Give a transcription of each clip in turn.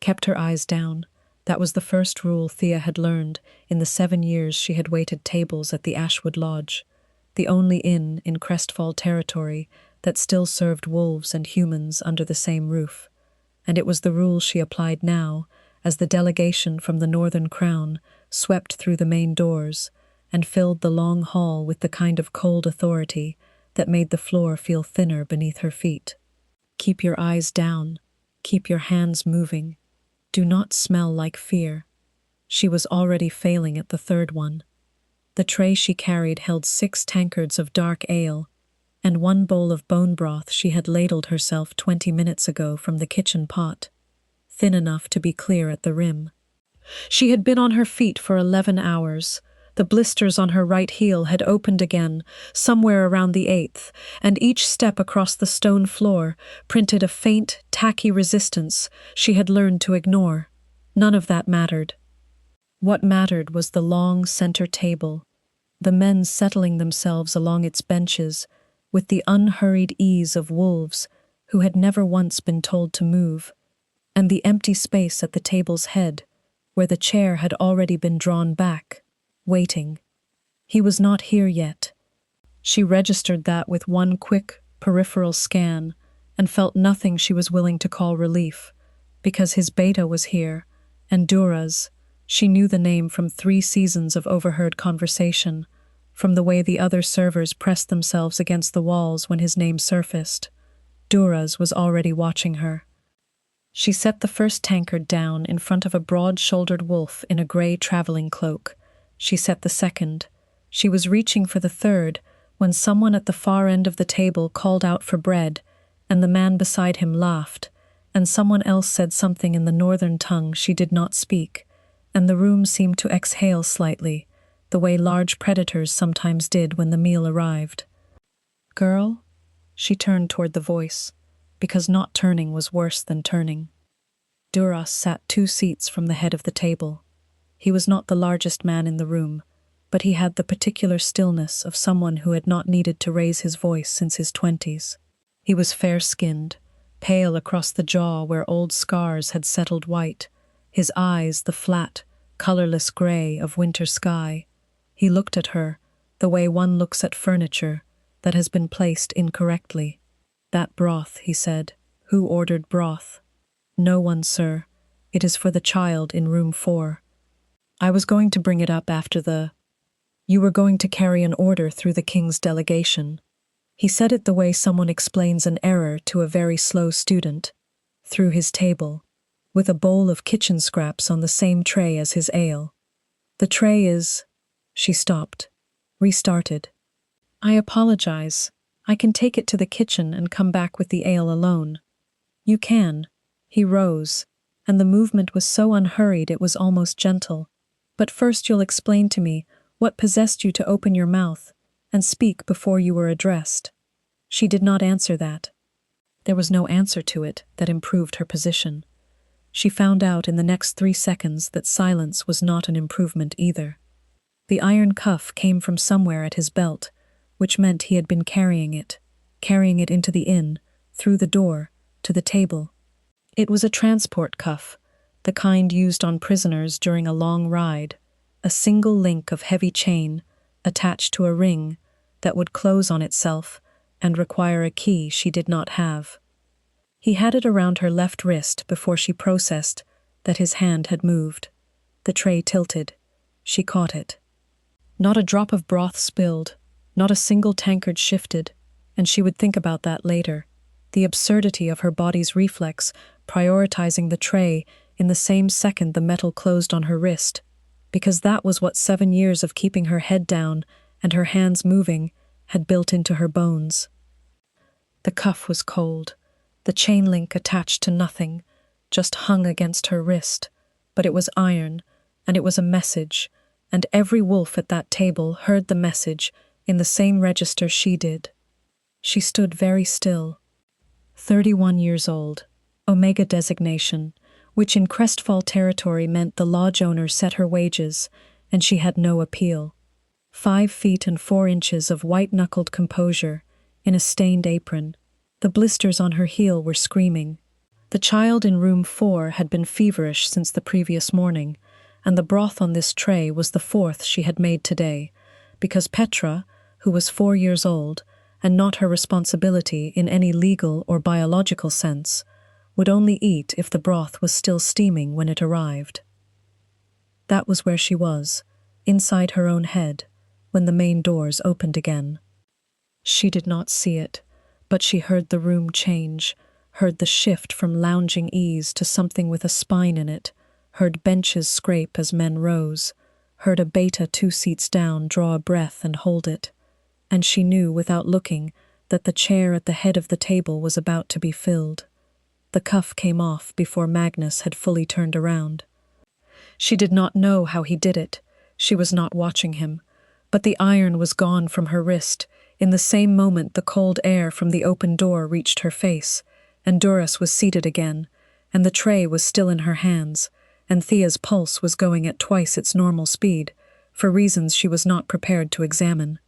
kept her eyes down. That was the first rule Thea had learned in the 7 years she had waited tables at the Ashwood Lodge, the only inn in Crestfall territory that still served wolves and humans under the same roof. And it was the rule she applied now, as the delegation from the Northern Crown swept through the main doors and filled the long hall with the kind of cold authority that made the floor feel thinner beneath her feet. Keep your eyes down. Keep your hands moving. Do not smell like fear. She was already failing at the third one. The tray she carried held 6 tankards of dark ale, and 1 bowl of bone broth she had ladled herself 20 minutes ago from the kitchen pot, thin enough to be clear at the rim. She had been on her feet for 11 hours. The blisters on her right heel had opened again, somewhere around the 8th, and each step across the stone floor printed a faint, tacky resistance she had learned to ignore. None of that mattered. What mattered was the long center table, the men settling themselves along its benches with the unhurried ease of wolves who had never once been told to move, and the empty space at the table's head where the chair had already been drawn back, waiting. He was not here yet. She registered that with one quick, peripheral scan and felt nothing she was willing to call relief, because his beta was here, and Duras, she knew the name from 3 seasons of overheard conversation, from the way the other servers pressed themselves against the walls when his name surfaced. Duras was already watching her. She set the first tankard down in front of a broad-shouldered wolf in a grey traveling cloak. She set the second. She was reaching for the third when someone at the far end of the table called out for bread, and the man beside him laughed, and someone else said something in the northern tongue she did not speak, and the room seemed to exhale slightly, the way large predators sometimes did when the meal arrived. "Girl?" She turned toward the voice, because not turning was worse than turning. Duras sat 2 seats from the head of the table. He was not the largest man in the room, but he had the particular stillness of someone who had not needed to raise his voice since his 20s. He was fair-skinned, pale across the jaw where old scars had settled white, his eyes the flat, colorless gray of winter sky. He looked at her, the way one looks at furniture that has been placed incorrectly. "That broth," he said. "Who ordered broth?" "No one, sir. It is for the child in room 4. I was going to bring it up after the... You were going to carry an order through the king's delegation." He said it the way someone explains an error to a very slow student, through his table, with a bowl of kitchen scraps on the same tray as his ale. "The tray is..." She stopped, restarted. "I apologize. I can take it to the kitchen and come back with the ale alone." "You can." He rose, and the movement was so unhurried it was almost gentle. "But first you'll explain to me what possessed you to open your mouth and speak before you were addressed." She did not answer that. There was no answer to it that improved her position. She found out in the next 3 seconds that silence was not an improvement either. The iron cuff came from somewhere at his belt, which meant he had been carrying it into the inn, through the door, to the table. It was a transport cuff, the kind used on prisoners during a long ride, a single link of heavy chain attached to a ring that would close on itself and require a key she did not have. He had it around her left wrist before she processed that his hand had moved. The tray tilted. She caught it. Not a drop of broth spilled, not a single tankard shifted, and she would think about that later. The absurdity of her body's reflex prioritizing the tray in the same second the metal closed on her wrist, because that was what 7 years of keeping her head down and her hands moving had built into her bones. The cuff was cold, the chain link attached to nothing, just hung against her wrist, but it was iron, and it was a message, and every wolf at that table heard the message in the same register she did. She stood very still. 31 years old, Omega designation, which in Crestfall territory meant the lodge owner set her wages, and she had no appeal. 5 feet and 4 inches of white-knuckled composure, in a stained apron. The blisters on her heel were screaming. The child in room 4 had been feverish since the previous morning, and the broth on this tray was the fourth she had made today, because Petra, who was 4 years old, and not her responsibility in any legal or biological sense, would only eat if the broth was still steaming when it arrived. That was where she was, inside her own head, when the main doors opened again. She did not see it, but she heard the room change, heard the shift from lounging ease to something with a spine in it, heard benches scrape as men rose, heard a beta 2 seats down draw a breath and hold it, and she knew without looking that the chair at the head of the table was about to be filled. The cuff came off before Magnus had fully turned around. She did not know how he did it. She was not watching him. But the iron was gone from her wrist. In the same moment, the cold air from the open door reached her face, and Doris was seated again, and the tray was still in her hands, and Thea's pulse was going at twice its normal speed, for reasons she was not prepared to examine.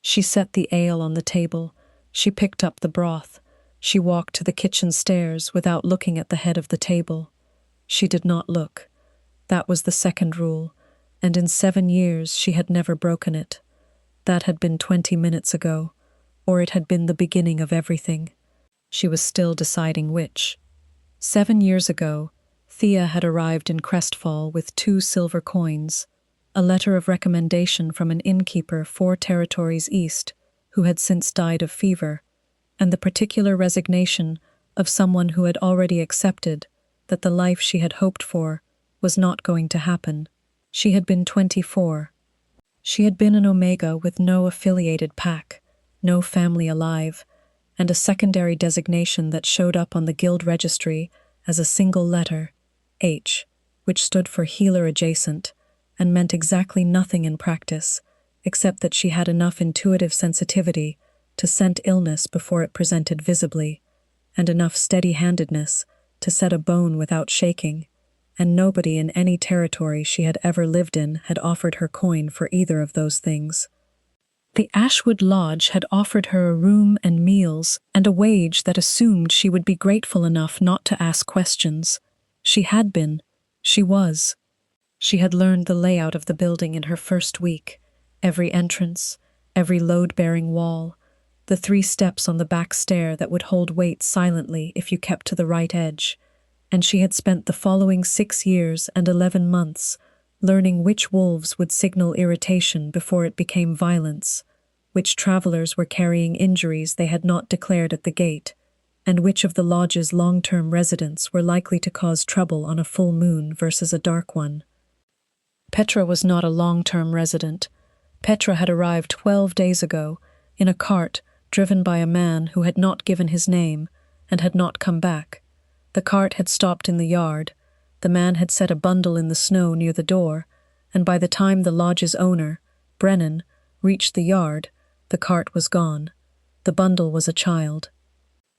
She set the ale on the table. She picked up the broth. She walked to the kitchen stairs without looking at the head of the table. She did not look. That was the second rule, and in 7 years she had never broken it. That had been 20 minutes ago, or it had been the beginning of everything. She was still deciding which. 7 years ago, Thea had arrived in Crestfall with 2 silver coins, a letter of recommendation from an innkeeper 4 territories east, who had since died of fever, and the particular resignation of someone who had already accepted that the life she had hoped for was not going to happen. She had been 24. She had been an Omega with no affiliated pack, no family alive, and a secondary designation that showed up on the guild registry as a single letter, H, which stood for Healer Adjacent, and meant exactly nothing in practice, except that she had enough intuitive sensitivity to scent illness before it presented visibly, and enough steady-handedness to set a bone without shaking, and nobody in any territory she had ever lived in had offered her coin for either of those things. The Ashwood Lodge had offered her a room and meals and a wage that assumed she would be grateful enough not to ask questions. She had been. She was. She had learned the layout of the building in her first week, every entrance, every load-bearing wall, the 3 steps on the back stair that would hold weight silently if you kept to the right edge, and she had spent the following 6 years and 11 months learning which wolves would signal irritation before it became violence, which travelers were carrying injuries they had not declared at the gate, and which of the lodge's long-term residents were likely to cause trouble on a full moon versus a dark one. Petra was not a long-term resident. Petra had arrived 12 days ago in a cart driven by a man who had not given his name and had not come back. The cart had stopped in the yard. The man had set a bundle in the snow near the door, and by the time the lodge's owner, Brennan, reached the yard, the cart was gone. The bundle was a child.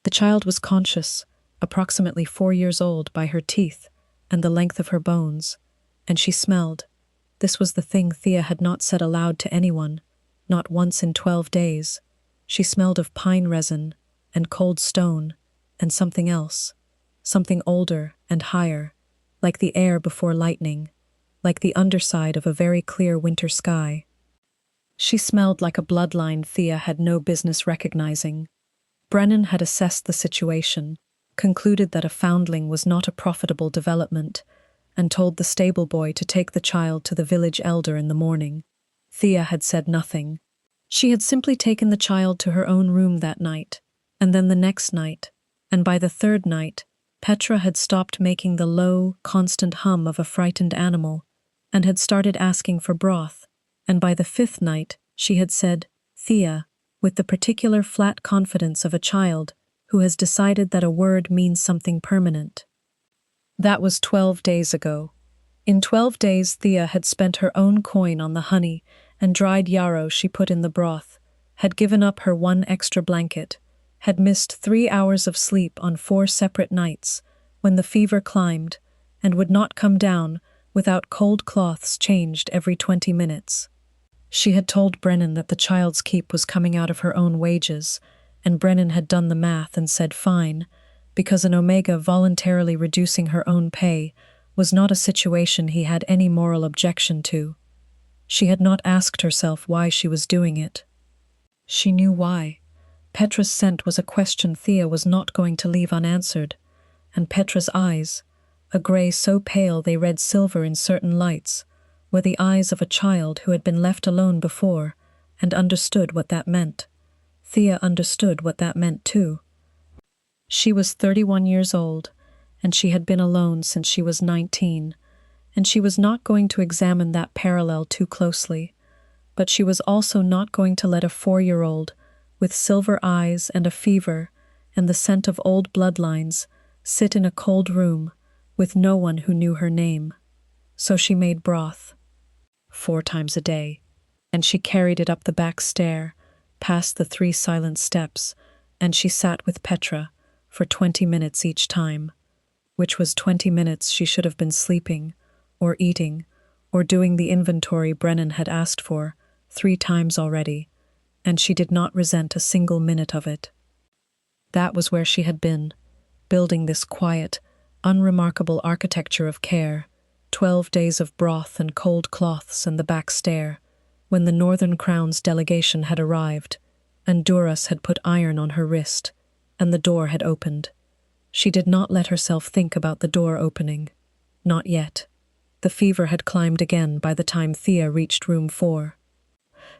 The child was conscious, approximately 4 years old by her teeth and the length of her bones, and she smelled. This was the thing Thea had not said aloud to anyone, not once in 12 days. She smelled of pine resin and cold stone and something else, something older and higher, like the air before lightning, like the underside of a very clear winter sky. She smelled like a bloodline Thea had no business recognizing. Brennan had assessed the situation, concluded that a foundling was not a profitable development, and told the stable boy to take the child to the village elder in the morning. Thea had said nothing. She had simply taken the child to her own room that night, and then the next night, and by the 3rd night, Petra had stopped making the low, constant hum of a frightened animal, and had started asking for broth, and by the 5th night, she had said, "Thea," with the particular flat confidence of a child who has decided that a word means something permanent. That was 12 days ago. In 12 days, Thea had spent her own coin on the honey and dried yarrow she put in the broth, had given up her 1 extra blanket, had missed 3 hours of sleep on 4 separate nights when the fever climbed, and would not come down without cold cloths changed every 20 minutes. She had told Brennan that the child's keep was coming out of her own wages, and Brennan had done the math and said fine, because an Omega voluntarily reducing her own pay was not a situation he had any moral objection to. She had not asked herself why she was doing it. She knew why. Petra's scent was a question Thea was not going to leave unanswered, and Petra's eyes, a grey so pale they read silver in certain lights, were the eyes of a child who had been left alone before and understood what that meant. Thea understood what that meant too. She was 31 years old, and she had been alone since she was 19, and she was not going to examine that parallel too closely, but she was also not going to let a 4-year-old with silver eyes and a fever and the scent of old bloodlines sit in a cold room with no one who knew her name. So she made broth 4 times a day, and she carried it up the back stair, past the 3 silent steps, and she sat with Petra for 20 minutes each time, which was 20 minutes she should have been sleeping, or eating, or doing the inventory Brennan had asked for 3 times already, and she did not resent a single minute of it. That was where she had been, building this quiet, unremarkable architecture of care, 12 days of broth and cold cloths and the back stair, when the Northern Crown's delegation had arrived, and Duras had put iron on her wrist, and the door had opened. She did not let herself think about the door opening. Not yet. The fever had climbed again by the time Thea reached room 4.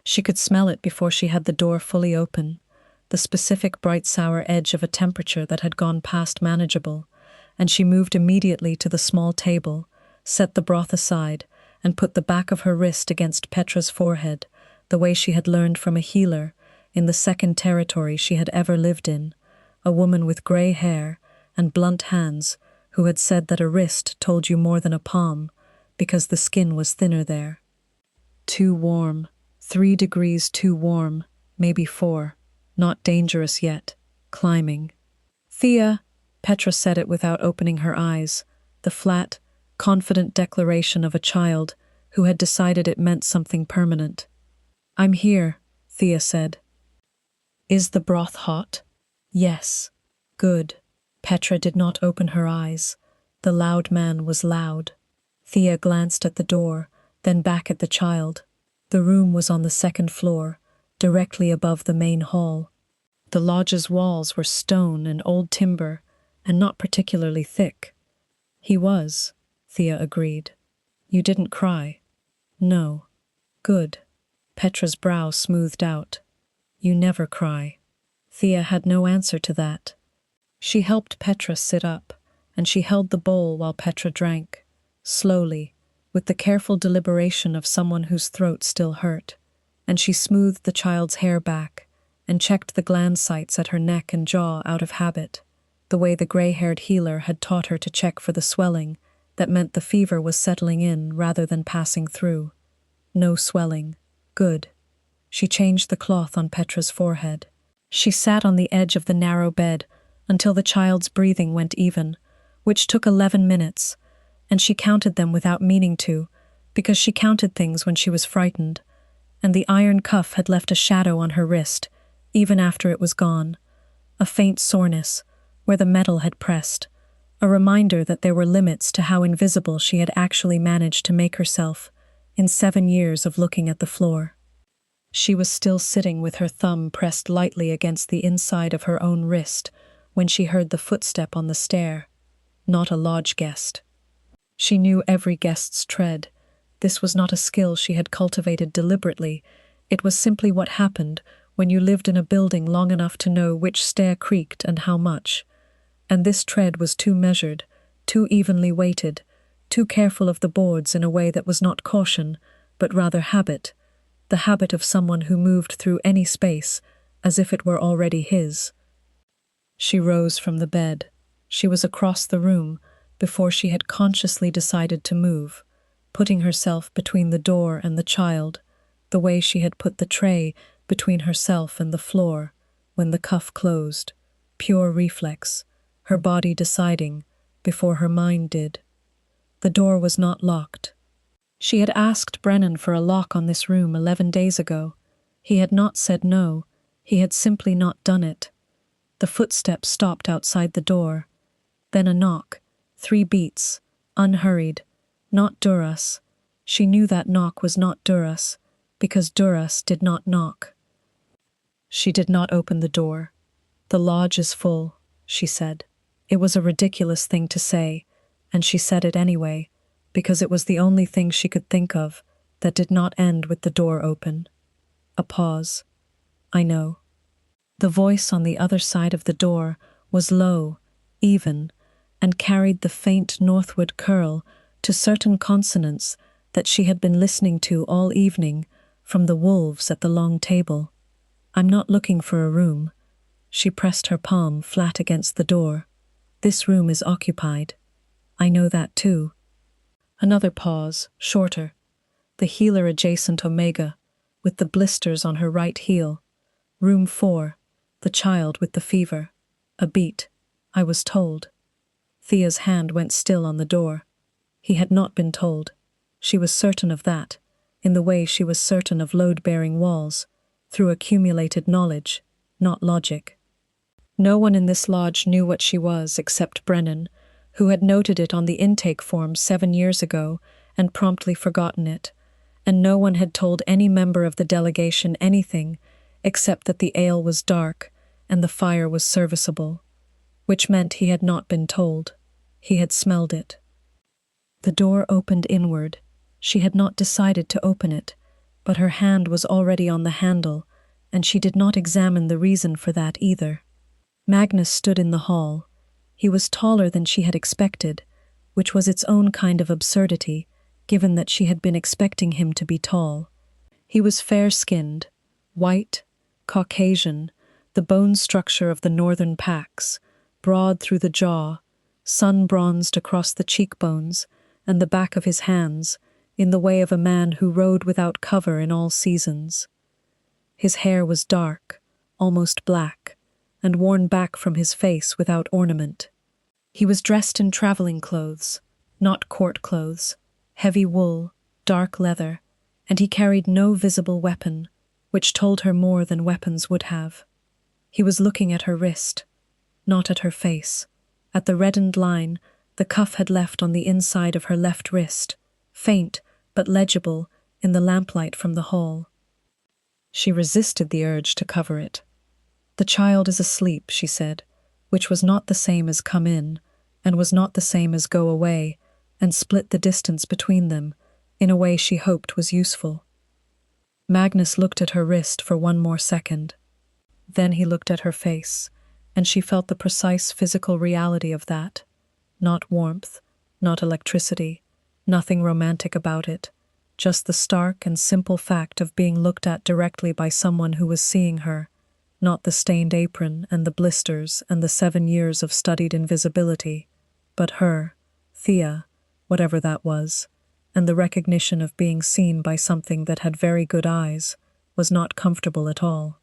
She could smell it before she had the door fully open, the specific bright sour edge of a temperature that had gone past manageable, and she moved immediately to the small table, set the broth aside, and put the back of her wrist against Petra's forehead, the way she had learned from a healer in the second territory she had ever lived in, a woman with grey hair and blunt hands who had said that a wrist told you more than a palm because the skin was thinner there. Too warm, 3 degrees too warm, maybe 4, not dangerous yet, climbing. Thea, Petra said it without opening her eyes, the flat, confident declaration of a child who had decided it meant something permanent. I'm here, Thea said. Is the broth hot? Yes. Good. Petra did not open her eyes. The loud man was loud. Thea glanced at the door, then back at the child. The room was on the 2nd floor, directly above the main hall. The lodge's walls were stone and old timber, and not particularly thick. He was, Thea agreed. You didn't cry? No. Good. Petra's brow smoothed out. You never cry. Thea had no answer to that. She helped Petra sit up, and she held the bowl while Petra drank, slowly, with the careful deliberation of someone whose throat still hurt, and she smoothed the child's hair back and checked the gland sites at her neck and jaw out of habit, the way the gray-haired healer had taught her to check for the swelling that meant the fever was settling in rather than passing through. No swelling. Good. She changed the cloth on Petra's forehead. She sat on the edge of the narrow bed until the child's breathing went even, which took 11 minutes, and she counted them without meaning to, because she counted things when she was frightened, and the iron cuff had left a shadow on her wrist, even after it was gone, a faint soreness where the metal had pressed, a reminder that there were limits to how invisible she had actually managed to make herself in 7 years of looking at the floor. She was still sitting with her thumb pressed lightly against the inside of her own wrist when she heard the footstep on the stair. Not a lodge guest. She knew every guest's tread. This was not a skill she had cultivated deliberately. It was simply what happened when you lived in a building long enough to know which stair creaked and how much. And this tread was too measured, too evenly weighted, too careful of the boards in a way that was not caution, but rather habit, the habit of someone who moved through any space as if it were already his. She rose from the bed. She was across the room before she had consciously decided to move, putting herself between the door and the child, the way she had put the tray between herself and the floor when the cuff closed, pure reflex, her body deciding before her mind did. The door was not locked. She had asked Brennan for a lock on this room 11 days ago. He had not said no. He had simply not done it. The footsteps stopped outside the door. Then a knock, 3 beats, unhurried. Not Duras. She knew that knock was not Duras, because Duras did not knock. She did not open the door. "The lodge is full," she said. It was a ridiculous thing to say, and she said it anyway, because it was the only thing she could think of that did not end with the door open. A pause. "I know." The voice on the other side of the door was low, even, and carried the faint northward curl to certain consonants that she had been listening to all evening from the wolves at the long table. "I'm not looking for a room." She pressed her palm flat against the door. "This room is occupied." "I know that too." Another pause, shorter. The healer adjacent Omega, with the blisters on her right heel. "Room 4, the child with the fever." A beat. "I was told." Thea's hand went still on the door. He had not been told. She was certain of that, in the way she was certain of load-bearing walls, through accumulated knowledge, not logic. No one in this lodge knew what she was except Brennan, who had noted it on the intake form 7 years ago and promptly forgotten it, and no one had told any member of the delegation anything except that the ale was dark and the fire was serviceable, which meant he had not been told. He had smelled it. The door opened inward. She had not decided to open it, but her hand was already on the handle, and she did not examine the reason for that either. Magnus stood in the hall. He was taller than she had expected, which was its own kind of absurdity, given that she had been expecting him to be tall. He was fair-skinned, white, Caucasian, the bone structure of the northern Pax, broad through the jaw, sun-bronzed across the cheekbones and the back of his hands, in the way of a man who rode without cover in all seasons. His hair was dark, almost black, and worn back from his face without ornament. He was dressed in traveling clothes, not court clothes, heavy wool, dark leather, and he carried no visible weapon, which told her more than weapons would have. He was looking at her wrist, not at her face. At the reddened line the cuff had left on the inside of her left wrist, faint but legible in the lamplight from the hall. She resisted the urge to cover it. "The child is asleep," she said, which was not the same as "come in," and was not the same as "go away," and split the distance between them in a way she hoped was useful. Magnus looked at her wrist for 1 more second. Then he looked at her face, and she felt the precise physical reality of that. Not warmth, not electricity, nothing romantic about it, just the stark and simple fact of being looked at directly by someone who was seeing her, not the stained apron and the blisters and the 7 years of studied invisibility, but her, Thea, whatever that was, and the recognition of being seen by something that had very good eyes, was not comfortable at all.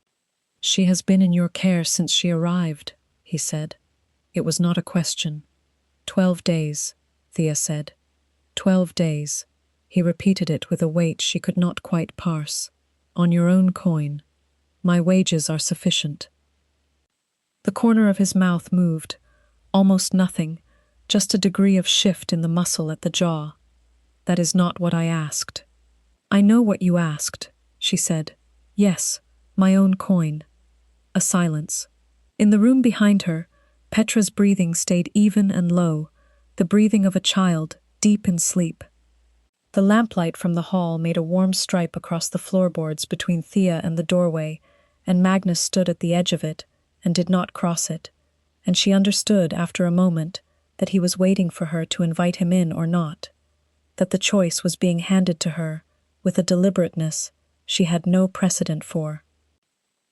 "She has been in your care since she arrived," he said. It was not a question. 12 days, Thea said. 12 days. He repeated it with a weight she could not quite parse. "On your own coin. My wages are sufficient." The corner of his mouth moved. Almost nothing, just a degree of shift in the muscle at the jaw. "That is not what I asked." "I know what you asked," she said. "Yes, my own coin." A silence. In the room behind her, Petra's breathing stayed even and low, the breathing of a child, deep in sleep. The lamplight from the hall made a warm stripe across the floorboards between Thea and the doorway, and Magnus stood at the edge of it and did not cross it, and she understood after a moment that he was waiting for her to invite him in or not, that the choice was being handed to her with a deliberateness she had no precedent for.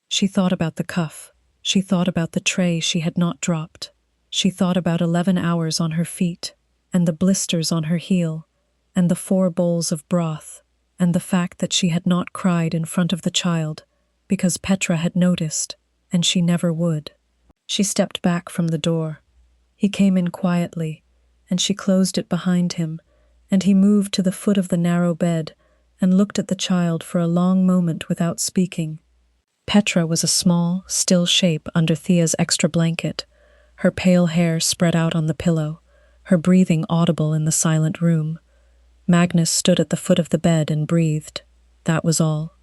She thought about the cuff. She thought about the tray she had not dropped. She thought about 11 hours on her feet, and the blisters on her heel, and the 4 bowls of broth, and the fact that she had not cried in front of the child, because Petra had noticed, and she never would. She stepped back from the door. He came in quietly, and she closed it behind him, and he moved to the foot of the narrow bed and looked at the child for a long moment without speaking. Petra was a small, still shape under Thea's extra blanket, her pale hair spread out on the pillow, her breathing audible in the silent room. Magnus stood at the foot of the bed and breathed. That was all.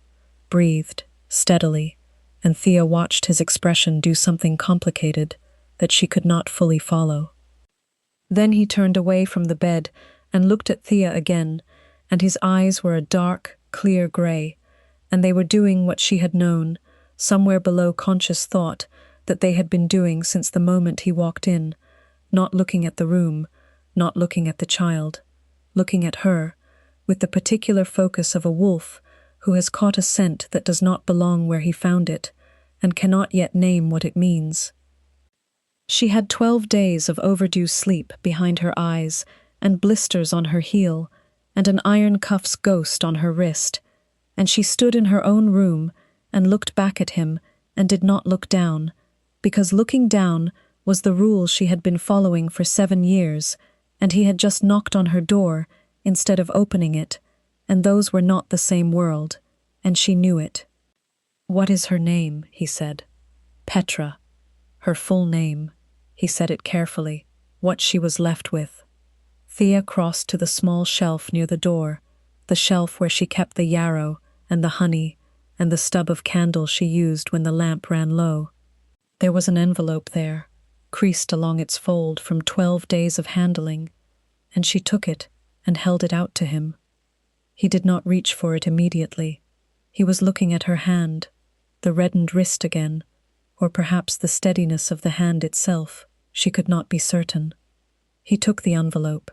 Breathed, steadily, and Thea watched his expression do something complicated that she could not fully follow. Then he turned away from the bed and looked at Thea again, and his eyes were a dark, clear gray, and they were doing what she had known, somewhere below conscious thought, that they had been doing since the moment he walked in, not looking at the room, not looking at the child, looking at her, with the particular focus of a wolf who has caught a scent that does not belong where he found it, and cannot yet name what it means. She had 12 days of overdue sleep behind her eyes, and blisters on her heel, and an iron cuff's ghost on her wrist, and she stood in her own room and looked back at him and did not look down, because looking down was the rule she had been following for 7 years, and he had just knocked on her door instead of opening it, and those were not the same world, and she knew it. "What is her name?" he said. "Petra. Her full name." He said it carefully, what she was left with. Thea crossed to the small shelf near the door, the shelf where she kept the yarrow and the honey and the stub of candle she used when the lamp ran low. There was an envelope there, creased along its fold from 12 days of handling, and she took it and held it out to him. He did not reach for it immediately. He was looking at her hand, the reddened wrist again, or perhaps the steadiness of the hand itself. She could not be certain. He took the envelope.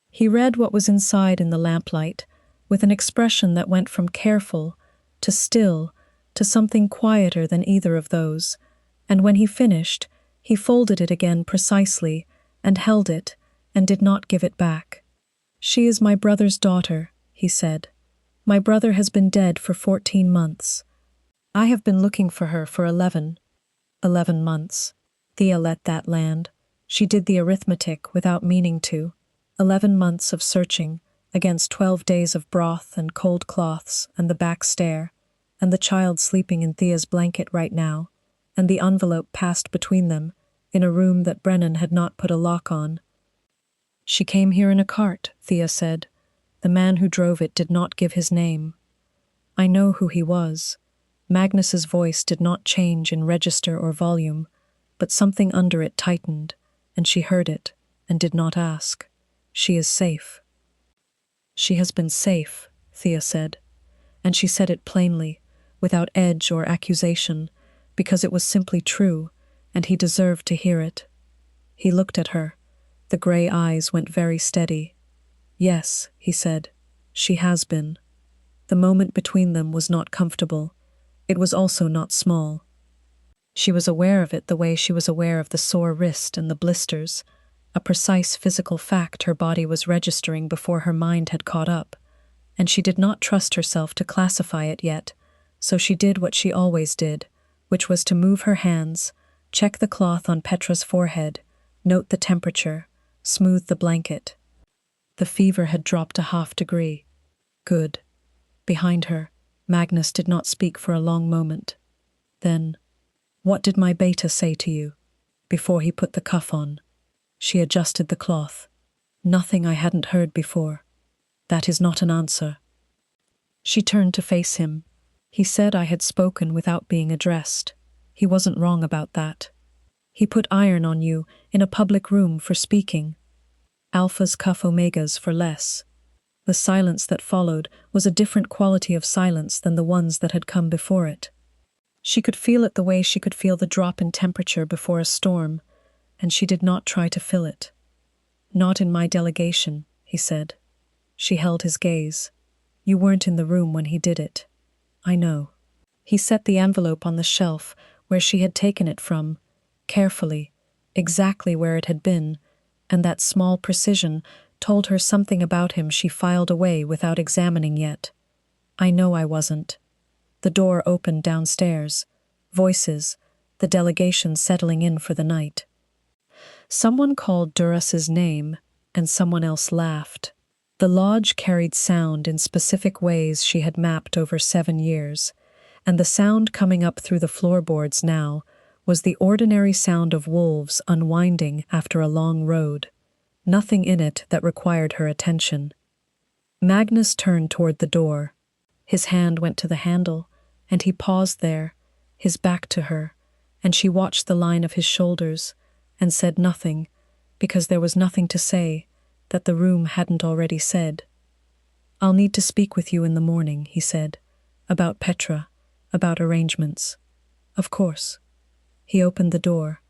He read what was inside in the lamplight, with an expression that went from careful to still to something quieter than either of those, and when he finished, he folded it again precisely and held it and did not give it back. "She is my brother's daughter," he said. "My brother has been dead for 14 months. I have been looking for her for 11 months. Thea let that land. She did the arithmetic without meaning to. 11 months of searching against 12 days of broth and cold cloths and the back stair, and the child sleeping in Thea's blanket right now, and the envelope passed between them in a room that Brennan had not put a lock on. "She came here in a cart," Thea said. "The man who drove it did not give his name. I know who he was." Magnus's voice did not change in register or volume, but something under it tightened, and she heard it and did not ask. "She is safe." "She has been safe," Thea said, and she said it plainly, without edge or accusation, because it was simply true, and he deserved to hear it. He looked at her. The gray eyes went very steady. "Yes," he said, "she has been." The moment between them was not comfortable. It was also not small. She was aware of it the way she was aware of the sore wrist and the blisters, a precise physical fact her body was registering before her mind had caught up, and she did not trust herself to classify it yet, so she did what she always did, which was to move her hands, check the cloth on Petra's forehead, note the temperature, smooth the blanket. The fever had dropped a ½ degree. Good. Behind her, Magnus did not speak for a long moment. Then, "What did my beta say to you?" Before he put the cuff on. She adjusted the cloth. "Nothing I hadn't heard before. That is not an answer." She turned to face him. "He said I had spoken without being addressed. He wasn't wrong about that. He put iron on you in a public room for speaking. Alphas cuff omegas for less." The silence that followed was a different quality of silence than the ones that had come before it. She could feel it the way she could feel the drop in temperature before a storm, and she did not try to fill it. "Not in my delegation," he said. She held his gaze. "You weren't in the room when he did it." "I know." He set the envelope on the shelf where she had taken it from, carefully, exactly where it had been, and that small precision told her something about him she filed away without examining yet. "I know I wasn't." The door opened downstairs. Voices, the delegation settling in for the night. Someone called Duras's name, and someone else laughed. The lodge carried sound in specific ways she had mapped over 7 years, and the sound coming up through the floorboards now was the ordinary sound of wolves unwinding after a long road, nothing in it that required her attention. Magnus turned toward the door. His hand went to the handle, and he paused there, his back to her, and she watched the line of his shoulders and said nothing, because there was nothing to say that the room hadn't already said. "I'll need to speak with you in the morning," he said, "about Petra, about arrangements." "Of course." He opened the door.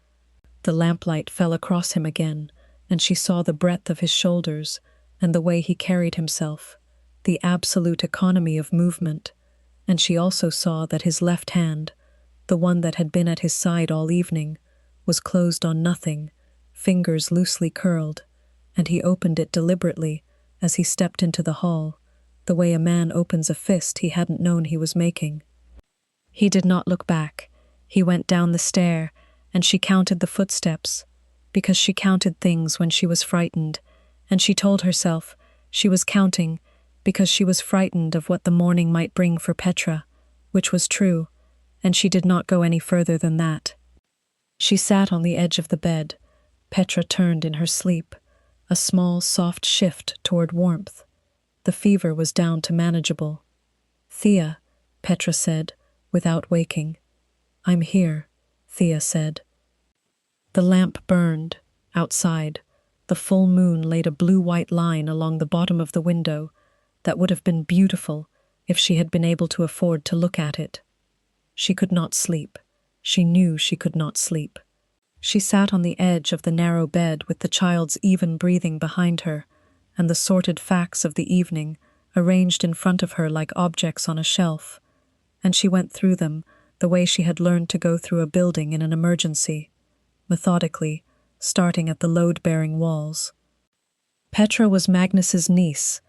The lamplight fell across him again, and she saw the breadth of his shoulders and the way he carried himself, the absolute economy of movement, and she also saw that his left hand, the one that had been at his side all evening, was closed on nothing, fingers loosely curled, and he opened it deliberately as he stepped into the hall, the way a man opens a fist he hadn't known he was making. He did not look back. He went down the stair, and she counted the footsteps, because she counted things when she was frightened, and she told herself she was counting because she was frightened of what the morning might bring for Petra, which was true, and she did not go any further than that. She sat on the edge of the bed. Petra turned in her sleep, a small, soft shift toward warmth. The fever was down to manageable. "Thea," Petra said, without waking. "I'm here," Thea said. The lamp burned, outside. The full moon laid a blue-white line along the bottom of the window that would have been beautiful if she had been able to afford to look at it. She could not sleep. She knew she could not sleep. She sat on the edge of the narrow bed with the child's even breathing behind her, and the sorted facts of the evening arranged in front of her like objects on a shelf, and she went through them the way she had learned to go through a building in an emergency, methodically, starting at the load-bearing walls. Petra was Magnus's niece.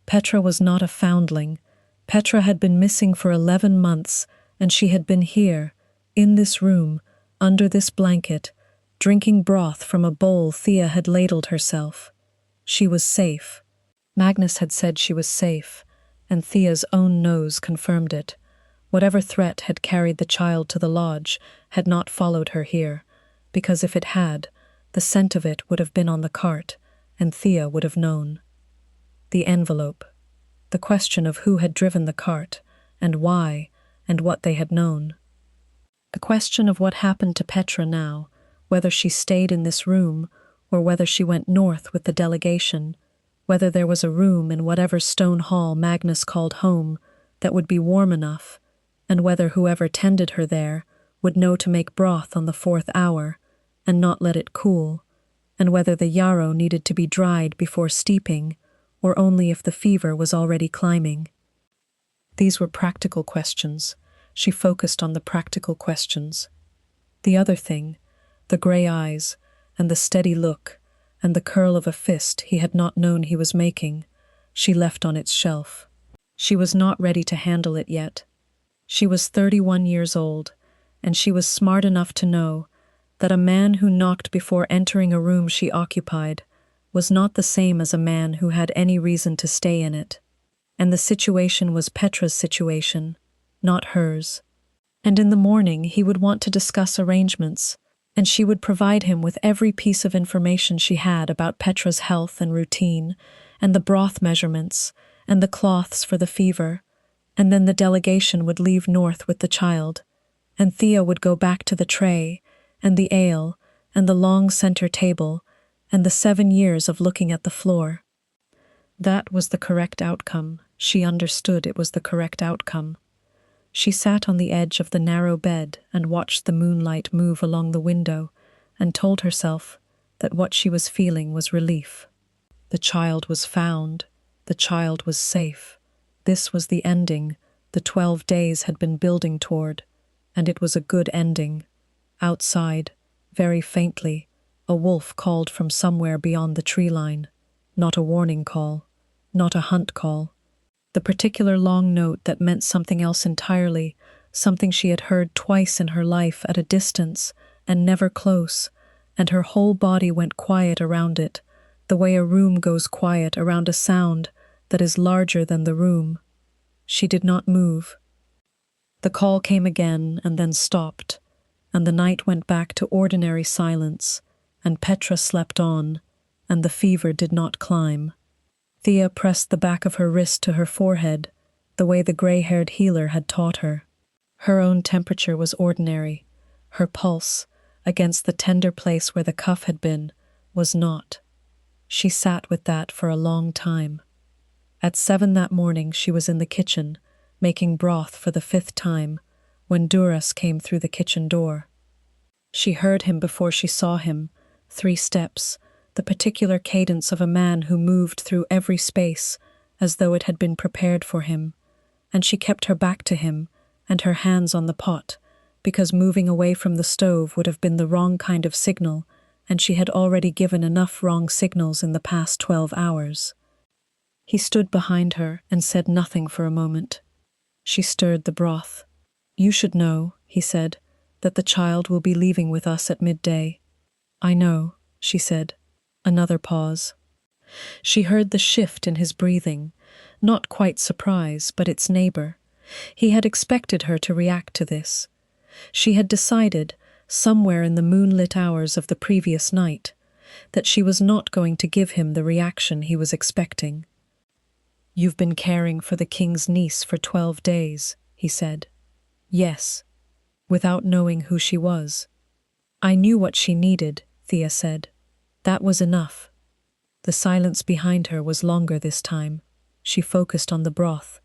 Petra was not a foundling. Petra had been missing for 11 months, and she had been here, in this room, under this blanket, drinking broth from a bowl Thea had ladled herself. She was safe. Magnus had said she was safe, and Thea's own nose confirmed it. Whatever threat had carried the child to the lodge had not followed her here, because if it had, the scent of it would have been on the cart, and Thea would have known. The envelope. The question of who had driven the cart, and why, and what they had known. The question of what happened to Petra now, whether she stayed in this room, or whether she went north with the delegation, whether there was a room in whatever stone hall Magnus called home that would be warm enough, and whether whoever tended her there would know to make broth on the 4th hour, and not let it cool, and whether the yarrow needed to be dried before steeping, or only if the fever was already climbing. These were practical questions. She focused on the practical questions. The other thing, the gray eyes, and the steady look, and the curl of a fist he had not known he was making, she left on its shelf. She was not ready to handle it yet. She was 31 years old, and she was smart enough to know that a man who knocked before entering a room she occupied was not the same as a man who had any reason to stay in it. And the situation was Petra's situation, not hers. And in the morning he would want to discuss arrangements, and she would provide him with every piece of information she had about Petra's health and routine, and the broth measurements, and the cloths for the fever, and then the delegation would leave north with the child, and Thea would go back to the tray, and the ale, and the long center table, and the 7 years of looking at the floor. That was the correct outcome. She understood it was the correct outcome. She sat on the edge of the narrow bed and watched the moonlight move along the window and told herself that what she was feeling was relief. The child was found. The child was safe. This was the ending the 12 days had been building toward, and it was a good ending. Outside, very faintly, a wolf called from somewhere beyond the tree line. Not a warning call, not a hunt call. The particular long note that meant something else entirely, something she had heard twice in her life at a distance and never close, and her whole body went quiet around it, the way a room goes quiet around a sound that is larger than the room. She did not move. The call came again and then stopped, and the night went back to ordinary silence, and Petra slept on, and the fever did not climb. Thea pressed the back of her wrist to her forehead, the way the gray-haired healer had taught her. Her own temperature was ordinary. Her pulse, against the tender place where the cuff had been, was not. She sat with that for a long time. At 7 that morning she was in the kitchen, making broth for the 5th time, when Duras came through the kitchen door. She heard him before she saw him, 3 steps, the particular cadence of a man who moved through every space as though it had been prepared for him, and she kept her back to him and her hands on the pot, because moving away from the stove would have been the wrong kind of signal, and she had already given enough wrong signals in the past 12 hours. He stood behind her and said nothing for a moment. She stirred the broth. "You should know," he said, "that the child will be leaving with us at midday." "I know," she said. Another pause. She heard the shift in his breathing, not quite surprise, but its neighbor. He had expected her to react to this. She had decided, somewhere in the moonlit hours of the previous night, that she was not going to give him the reaction he was expecting. "You've been caring for the king's niece for 12 days, he said. "Yes," without knowing who she was. "I knew what she needed," Thea said. "That was enough." The silence behind her was longer this time. She focused on the broth.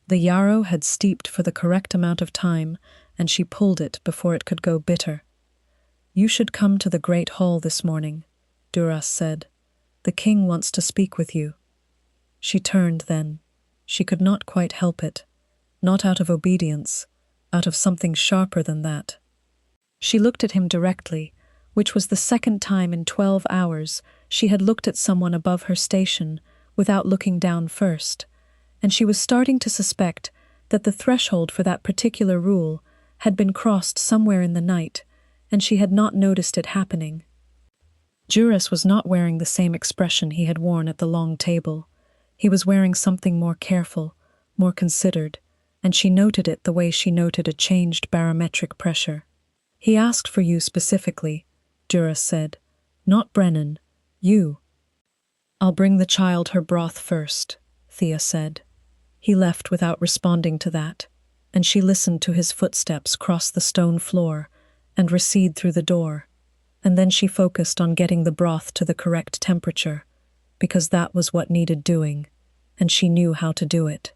The yarrow had steeped for the correct amount of time, and she pulled it before it could go bitter. "You should come to the great hall this morning," Duras said. "The king wants to speak with you." She turned then. She could not quite help it. Not out of obedience, out of something sharper than that. She looked at him directly, which was the second time in 12 hours she had looked at someone above her station without looking down first, and she was starting to suspect that the threshold for that particular rule had been crossed somewhere in the night, and she had not noticed it happening. Duras was not wearing the same expression he had worn at the long table. He was wearing something more careful, more considered, and she noted it the way she noted a changed barometric pressure. "He asked for you specifically," Duras said. "Not Brennan. You." "I'll bring the child her broth first," Thea said. He left without responding to that, and she listened to his footsteps cross the stone floor and recede through the door, and then she focused on getting the broth to the correct temperature, because that was what needed doing, and she knew how to do it.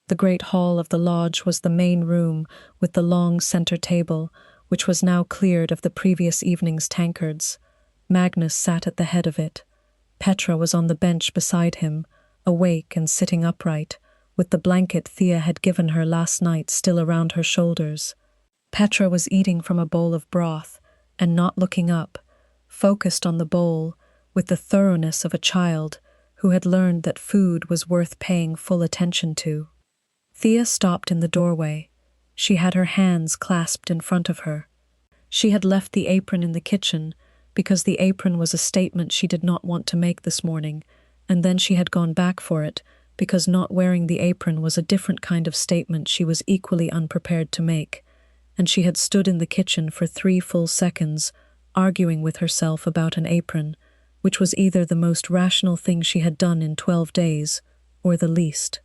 The great hall of the lodge was the main room with the long center table, which was now cleared of the previous evening's tankards. Magnus sat at the head of it. Petra was on the bench beside him, awake and sitting upright, with the blanket Thea had given her last night still around her shoulders. Petra was eating from a bowl of broth and not looking up, focused on the bowl with the thoroughness of a child who had learned that food was worth paying full attention to. Thea stopped in the doorway. She had her hands clasped in front of her. She had left the apron in the kitchen because the apron was a statement she did not want to make this morning, and then she had gone back for it because not wearing the apron was a different kind of statement she was equally unprepared to make, and she had stood in the kitchen for 3 full seconds, arguing with herself about an apron, which was either the most rational thing she had done in 12 days, or the least.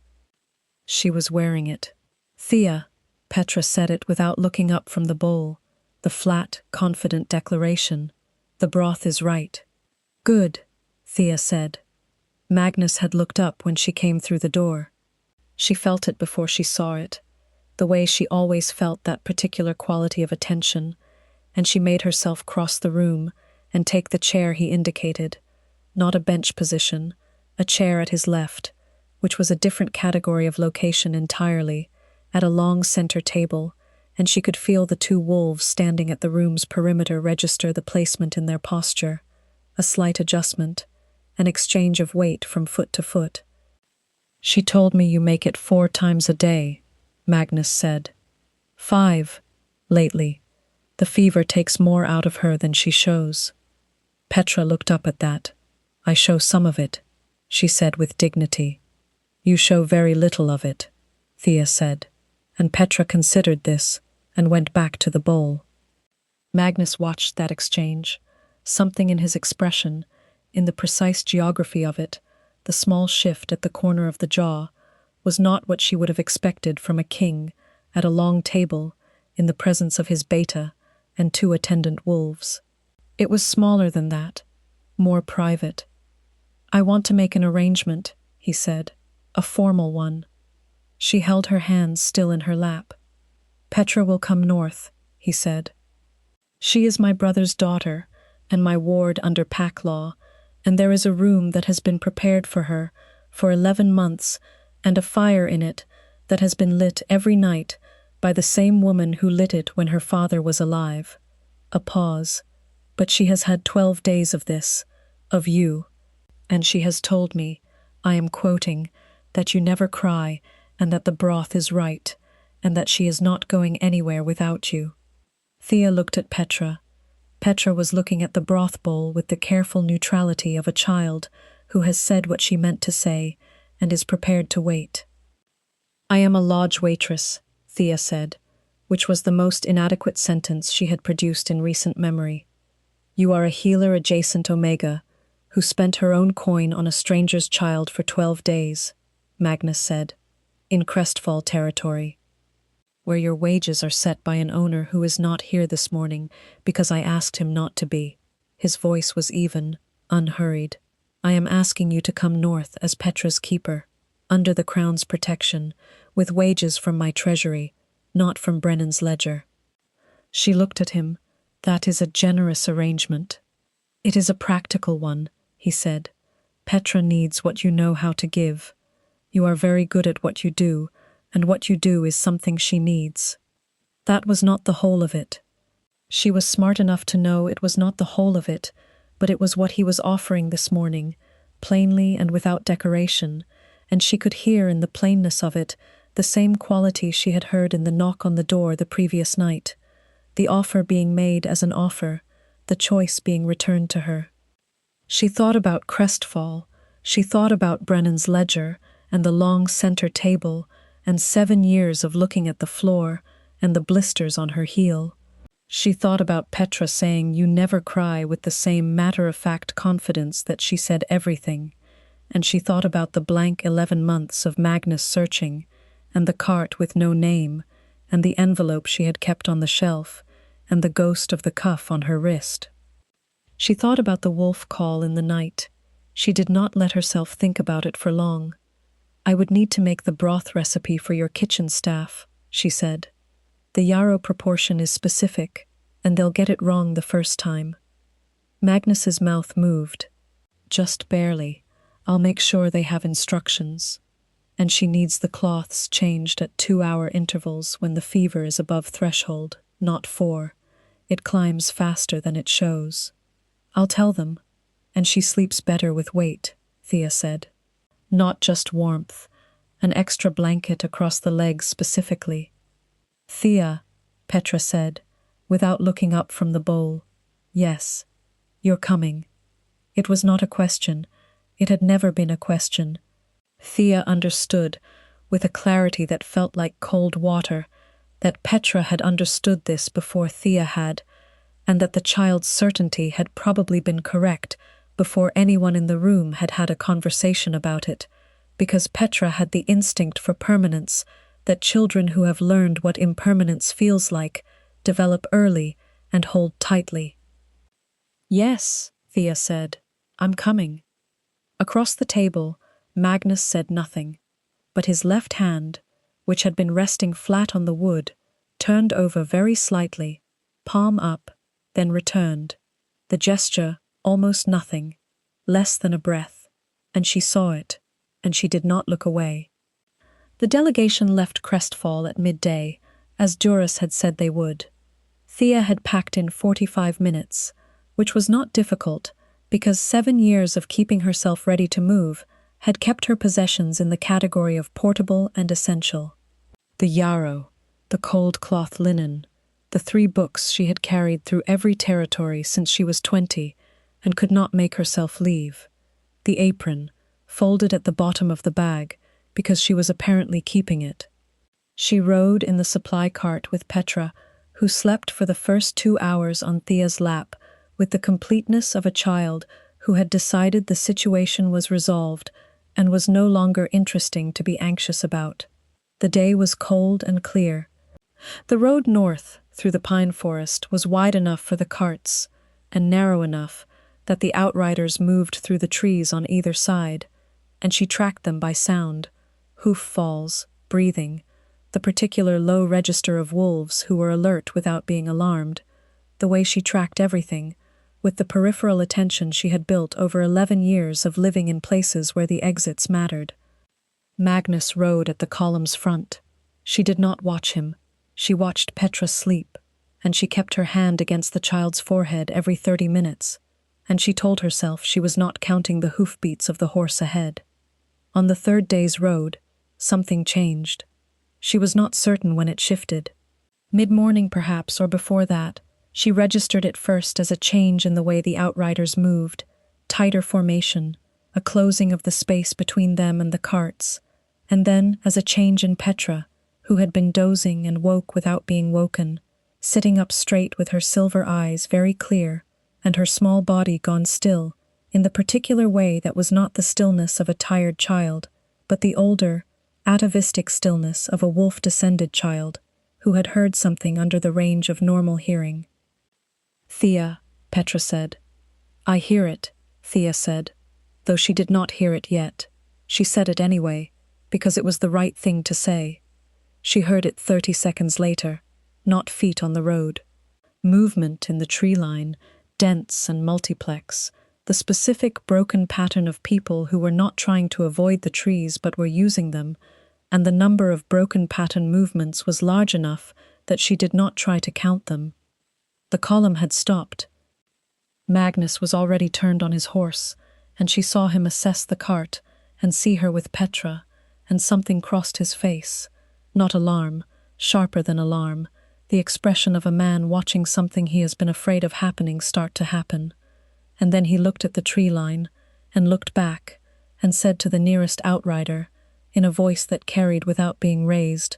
She was wearing it. "Thea," Petra said it without looking up from the bowl, the flat, confident declaration. "The broth is right." "Good," Thea said. Magnus had looked up when she came through the door. She felt it before she saw it, the way she always felt that particular quality of attention, and she made herself cross the room and take the chair he indicated, not a bench position, a chair at his left, which was a different category of location entirely, at a long center table, and she could feel the 2 wolves standing at the room's perimeter register the placement in their posture, a slight adjustment, an exchange of weight from foot to foot. "She told me you make it 4 times a day," Magnus said. 5, lately. The fever takes more out of her than she shows. Petra looked up at that. "I show some of it," she said with dignity. "You show very little of it," Thea said. and Petra considered this and went back to the bowl. Magnus watched that exchange. Something in his expression, in the precise geography of it, the small shift at the corner of the jaw, was not what she would have expected from a king at a long table in the presence of his beta and 2 attendant wolves. It was smaller than that, more private. "I want to make an arrangement," he said, "a formal one." She held her hands still in her lap. "Petra will come north," he said. "She is my brother's daughter and my ward under pack law, and there is a room that has been prepared for her for 11 months and a fire in it that has been lit every night by the same woman who lit it when her father was alive." A pause. "But she has had 12 days of this, of you, and she has told me, I am quoting, that you never cry and that the broth is right, and that she is not going anywhere without you." Thea looked at Petra. Petra was looking at the broth bowl with the careful neutrality of a child who has said what she meant to say and is prepared to wait. "I am a lodge waitress," Thea said, which was the most inadequate sentence she had produced in recent memory. "You are a healer adjacent Omega, who spent her own coin on a stranger's child for 12 days, Magnus said, "in Crestfall territory, where your wages are set by an owner who is not here this morning because I asked him not to be." His voice was even, unhurried. "I am asking you to come north as Petra's keeper, under the Crown's protection, with wages from my treasury, not from Brennan's ledger." She looked at him. "That is a generous arrangement." "It is a practical one," he said. "Petra needs what you know how to give. You are very good at what you do, and what you do is something she needs." That was not the whole of it. She was smart enough to know it was not the whole of it, but it was what he was offering this morning, plainly and without decoration, and she could hear in the plainness of it the same quality she had heard in the knock on the door the previous night, the offer being made as an offer, the choice being returned to her. She thought about Crestfall, she thought about Brennan's ledger and the long center table and 7 years of looking at the floor and the blisters on her heel. She thought about Petra saying "you never cry" with the same matter-of-fact confidence that she said everything, and she thought about the blank 11 months of Magnus searching, and the cart with no name, and the envelope she had kept on the shelf, and the ghost of the cuff on her wrist. She thought about the wolf call in the night. She did not let herself think about it for long. "I would need to make the broth recipe for your kitchen staff," she said. "The yarrow proportion is specific, and they'll get it wrong the first time." Magnus's mouth moved. "Just barely. I'll make sure they have instructions. And she needs the cloths changed at 2-hour intervals when the fever is above threshold, not 4. It climbs faster than it shows." "I'll tell them. And she sleeps better with weight," Thea said. "Not just warmth. An extra blanket across the legs specifically." "Thea," Petra said, without looking up from the bowl. "Yes, you're coming." It was not a question. It had never been a question. Thea understood, with a clarity that felt like cold water, that Petra had understood this before Thea had, and that the child's certainty had probably been correct before anyone in the room had had a conversation about it, because Petra had the instinct for permanence that children who have learned what impermanence feels like develop early and hold tightly. "Yes," Thea said, "I'm coming." Across the table, Magnus said nothing, but his left hand, which had been resting flat on the wood, turned over very slightly, palm up, then returned. The gesture, almost nothing, less than a breath, and she saw it, and she did not look away. The delegation left Crestfall at midday, as Duras had said they would. Thea had packed in 45 minutes, which was not difficult because 7 years of keeping herself ready to move had kept her possessions in the category of portable and essential. The yarrow, the cold cloth linen, the 3 books she had carried through every territory since she was 20 and could not make herself leave, the apron, folded at the bottom of the bag because she was apparently keeping it. She rode in the supply cart with Petra, who slept for the first 2 hours on Thea's lap with the completeness of a child who had decided the situation was resolved and was no longer interesting to be anxious about. The day was cold and clear. The road north through the pine forest was wide enough for the carts and narrow enough that the outriders moved through the trees on either side, and she tracked them by sound, hoof falls, breathing, the particular low register of wolves who were alert without being alarmed, the way she tracked everything, with the peripheral attention she had built over 11 years of living in places where the exits mattered. Magnus rode at the column's front. She did not watch him. She watched Petra sleep, and she kept her hand against the child's forehead every 30 minutes, and she told herself she was not counting the hoofbeats of the horse ahead. On the third day's road, something changed. She was not certain when it shifted. Mid-morning perhaps, or before that, she registered it first as a change in the way the outriders moved, tighter formation, a closing of the space between them and the carts, and then as a change in Petra, who had been dozing and woke without being woken, sitting up straight with her silver eyes very clear, and her small body gone still, in the particular way that was not the stillness of a tired child, but the older, atavistic stillness of a wolf-descended child, who had heard something under the range of normal hearing. "Thea," Petra said. "I hear it," Thea said, though she did not hear it yet. She said it anyway, because it was the right thing to say. She heard it 30 seconds later, not feet on the road. Movement in the tree line, dense and multiplex, the specific broken pattern of people who were not trying to avoid the trees but were using them, and the number of broken pattern movements was large enough that she did not try to count them. The column had stopped. Magnus was already turned on his horse, and she saw him assess the cart and see her with Petra, and something crossed his face. Not alarm, sharper than alarm, the expression of a man watching something he has been afraid of happening start to happen. And then he looked at the tree line, and looked back, and said to the nearest outrider, in a voice that carried without being raised,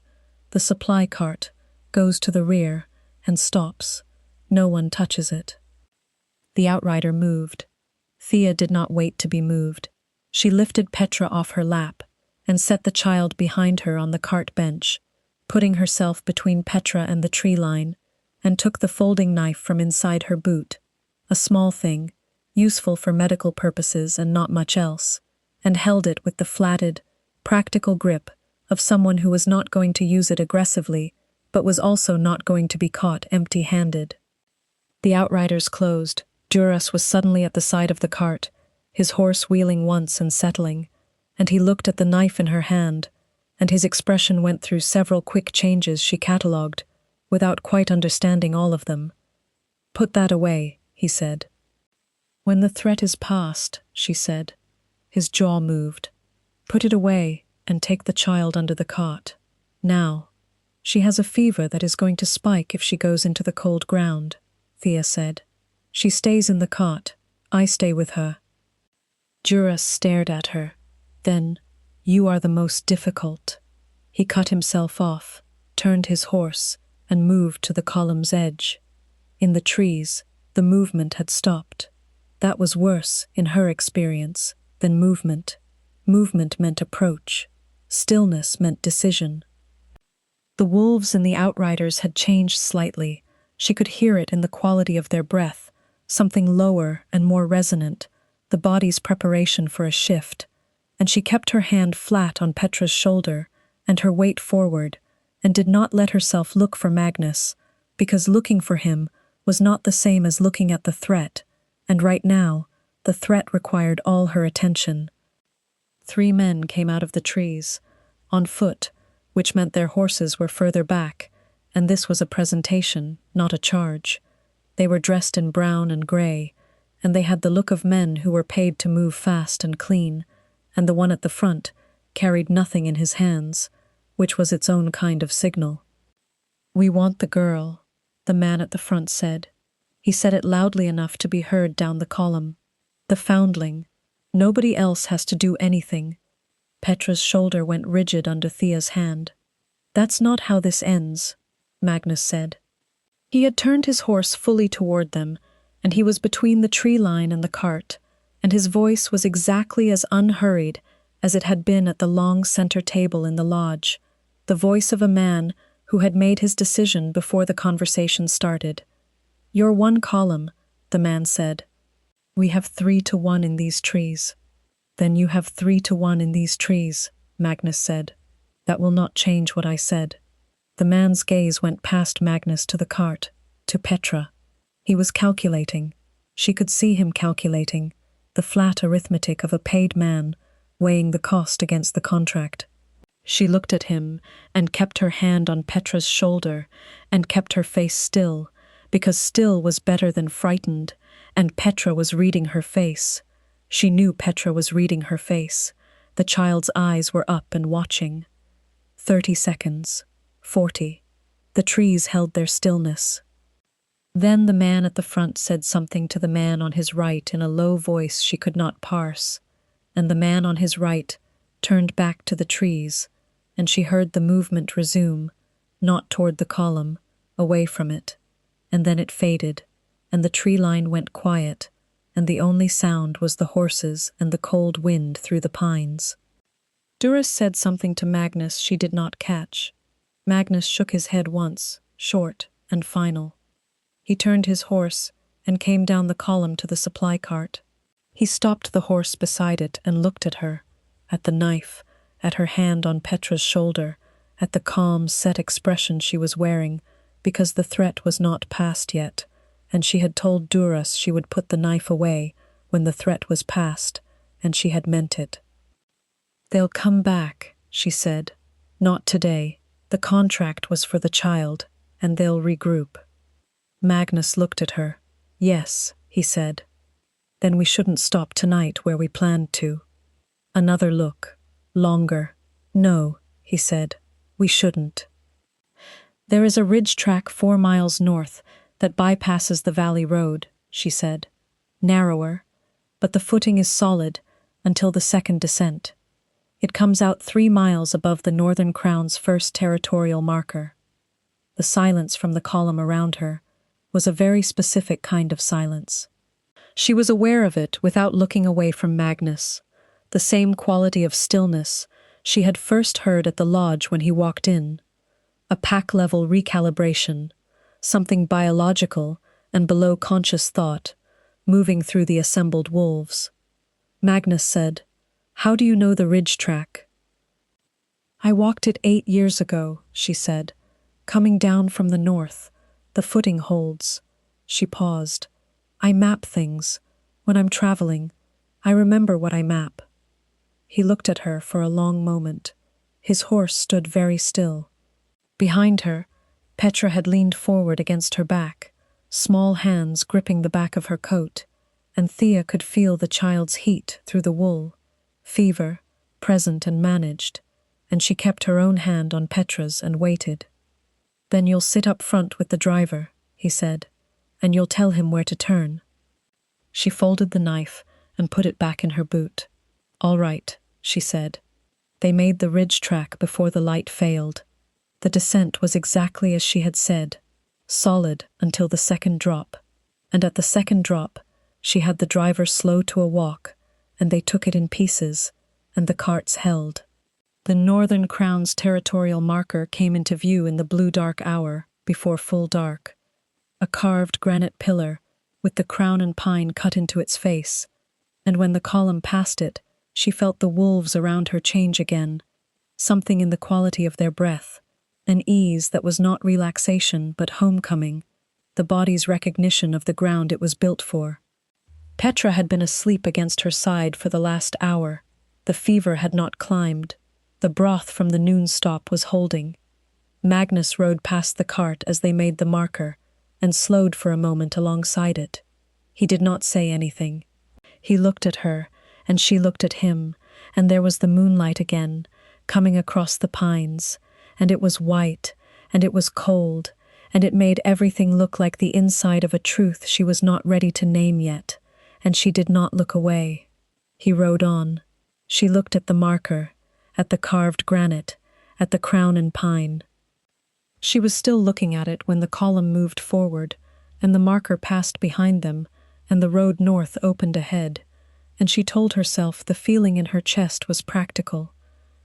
"The supply cart goes to the rear and stops. No one touches it." The outrider moved. Thea did not wait to be moved. She lifted Petra off her lap and set the child behind her on the cart bench, putting herself between Petra and the tree line, and took the folding knife from inside her boot, a small thing, useful for medical purposes and not much else, and held it with the flatted, practical grip of someone who was not going to use it aggressively, but was also not going to be caught empty-handed. The outriders closed. Duras was suddenly at the side of the cart, his horse wheeling once and settling, and he looked at the knife in her hand, and his expression went through several quick changes she catalogued, without quite understanding all of them. "Put that away," he said. "When the threat is past," she said. His jaw moved. "Put it away and take the child under the cot. Now. She has a fever that is going to spike if she goes into the cold ground," Thea said. "She stays in the cot. I stay with her." Duras stared at her. Then, "You are the most difficult." He cut himself off, turned his horse, and moved to the column's edge. In the trees, the movement had stopped. That was worse, in her experience, than movement. Movement meant approach. Stillness meant decision. The wolves and the outriders had changed slightly. She could hear it in the quality of their breath, something lower and more resonant, the body's preparation for a shift, and she kept her hand flat on Petra's shoulder and her weight forward, and did not let herself look for Magnus, because looking for him was not the same as looking at the threat, and right now, the threat required all her attention. 3 men came out of the trees, on foot, which meant their horses were further back, and this was a presentation, not a charge. They were dressed in brown and grey, and they had the look of men who were paid to move fast and clean, and the one at the front carried nothing in his hands, which was its own kind of signal. "We want the girl," the man at the front said. He said it loudly enough to be heard down the column. "The foundling. Nobody else has to do anything." Petra's shoulder went rigid under Thea's hand. "That's not how this ends," Magnus said. He had turned his horse fully toward them, and he was between the tree line and the cart, and his voice was exactly as unhurried as it had been at the long center table in the lodge, the voice of a man who had made his decision before the conversation started. "You're one column," the man said. "We have 3-1 in these trees." "Then you have 3-1 in these trees," Magnus said. "That will not change what I said." The man's gaze went past Magnus to the cart, to Petra. He was calculating. She could see him calculating, the flat arithmetic of a paid man, weighing the cost against the contract. She looked at him and kept her hand on Petra's shoulder and kept her face still, because still was better than frightened, and Petra was reading her face. She knew Petra was reading her face. The child's eyes were up and watching. 30 seconds. 40. The trees held their stillness. Then the man at the front said something to the man on his right in a low voice she could not parse, and the man on his right turned back to the trees, and she heard the movement resume, not toward the column, away from it, and then it faded, and the tree line went quiet, and the only sound was the horses and the cold wind through the pines. Duras said something to Magnus she did not catch. Magnus shook his head once, short and final. He turned his horse and came down the column to the supply cart. He stopped the horse beside it and looked at her, at the knife, at her hand on Petra's shoulder, at the calm, set expression she was wearing, because the threat was not past yet, and she had told Duras she would put the knife away when the threat was past, and she had meant it. "They'll come back," she said. "Not today. The contract was for the child, and they'll regroup." Magnus looked at her. "Yes," he said. "Then we shouldn't stop tonight where we planned to." Another look. Longer. "No," he said. "We shouldn't." "There is a ridge track 4 miles north that bypasses the valley road," she said. "Narrower, but the footing is solid until the second descent. It comes out 3 miles above the Northern Crown's first territorial marker." The silence from the column around her was a very specific kind of silence. She was aware of it without looking away from Magnus, the same quality of stillness she had first heard at the lodge when he walked in, a pack-level recalibration, something biological and below conscious thought, moving through the assembled wolves. Magnus said, "How do you know the ridge track?" "I walked it 8 years ago," she said, "coming down from the north. The footing holds." She paused. "I map things. When I'm traveling, I remember what I map." He looked at her for a long moment. His horse stood very still. Behind her, Petra had leaned forward against her back, small hands gripping the back of her coat, and Thea could feel the child's heat through the wool. Fever, present and managed, and she kept her own hand on Petra's and waited. "Then you'll sit up front with the driver," he said, "and you'll tell him where to turn." She folded the knife and put it back in her boot. "All right," she said. They made the ridge track before the light failed. The descent was exactly as she had said, solid until the second drop, and at the second drop she had the driver slow to a walk, and they took it in pieces, and the carts held. The Northern Crown's territorial marker came into view in the blue dark hour, before full dark. A carved granite pillar, with the crown and pine cut into its face, and when the column passed it, she felt the wolves around her change again, something in the quality of their breath, an ease that was not relaxation but homecoming, the body's recognition of the ground it was built for. Petra had been asleep against her side for the last hour. The fever had not climbed. The broth from the noon stop was holding. Magnus rode past the cart as they made the marker, and slowed for a moment alongside it. He did not say anything. He looked at her, and she looked at him, and there was the moonlight again, coming across the pines, and it was white, and it was cold, and it made everything look like the inside of a truth she was not ready to name yet, and she did not look away. He rode on. She looked at the marker, at the carved granite, at the crown and pine. She was still looking at it when the column moved forward, and the marker passed behind them, and the road north opened ahead, and she told herself the feeling in her chest was practical.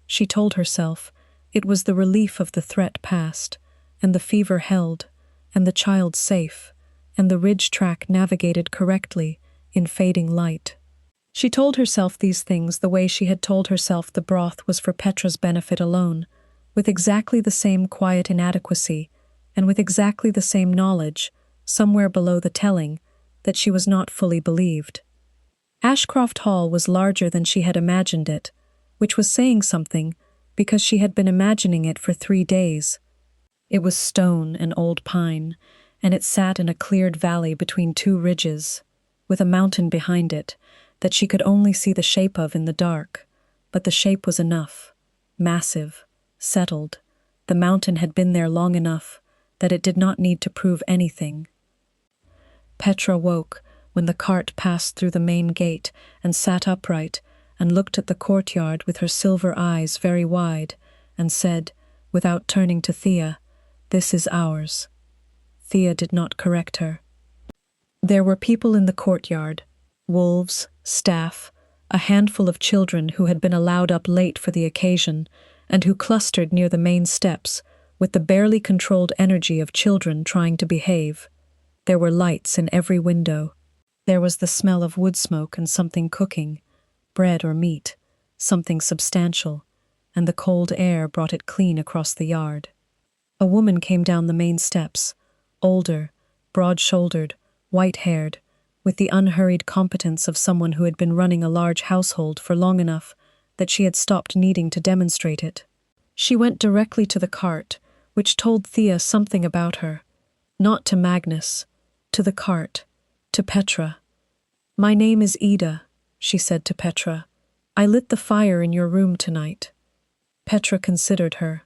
She told herself it was the relief of the threat past, and the fever held, and the child safe, and the ridge track navigated correctly in fading light. She told herself these things the way she had told herself the broth was for Petra's benefit alone, with exactly the same quiet inadequacy, and with exactly the same knowledge, somewhere below the telling, that she was not fully believed. Ashcroft Hall was larger than she had imagined it, which was saying something, because she had been imagining it for 3 days. It was stone and old pine, and it sat in a cleared valley between 2 ridges, with a mountain behind it, that she could only see the shape of in the dark, but the shape was enough, massive, settled. The mountain had been there long enough that it did not need to prove anything. Petra woke when the cart passed through the main gate and sat upright and looked at the courtyard with her silver eyes very wide and said, without turning to Thea, "This is ours." Thea did not correct her. There were people in the courtyard, wolves, staff, a handful of children who had been allowed up late for the occasion and who clustered near the main steps with the barely controlled energy of children trying to behave. There were lights in every window. There was the smell of wood smoke and something cooking, bread or meat, something substantial, and the cold air brought it clean across the yard. A woman came down the main steps, older, broad-shouldered, white-haired, with the unhurried competence of someone who had been running a large household for long enough that she had stopped needing to demonstrate it. She went directly to the cart, which told Thea something about her. Not to Magnus, to the cart, to Petra. "My name is Ida," she said to Petra. "I lit the fire in your room tonight." Petra considered her.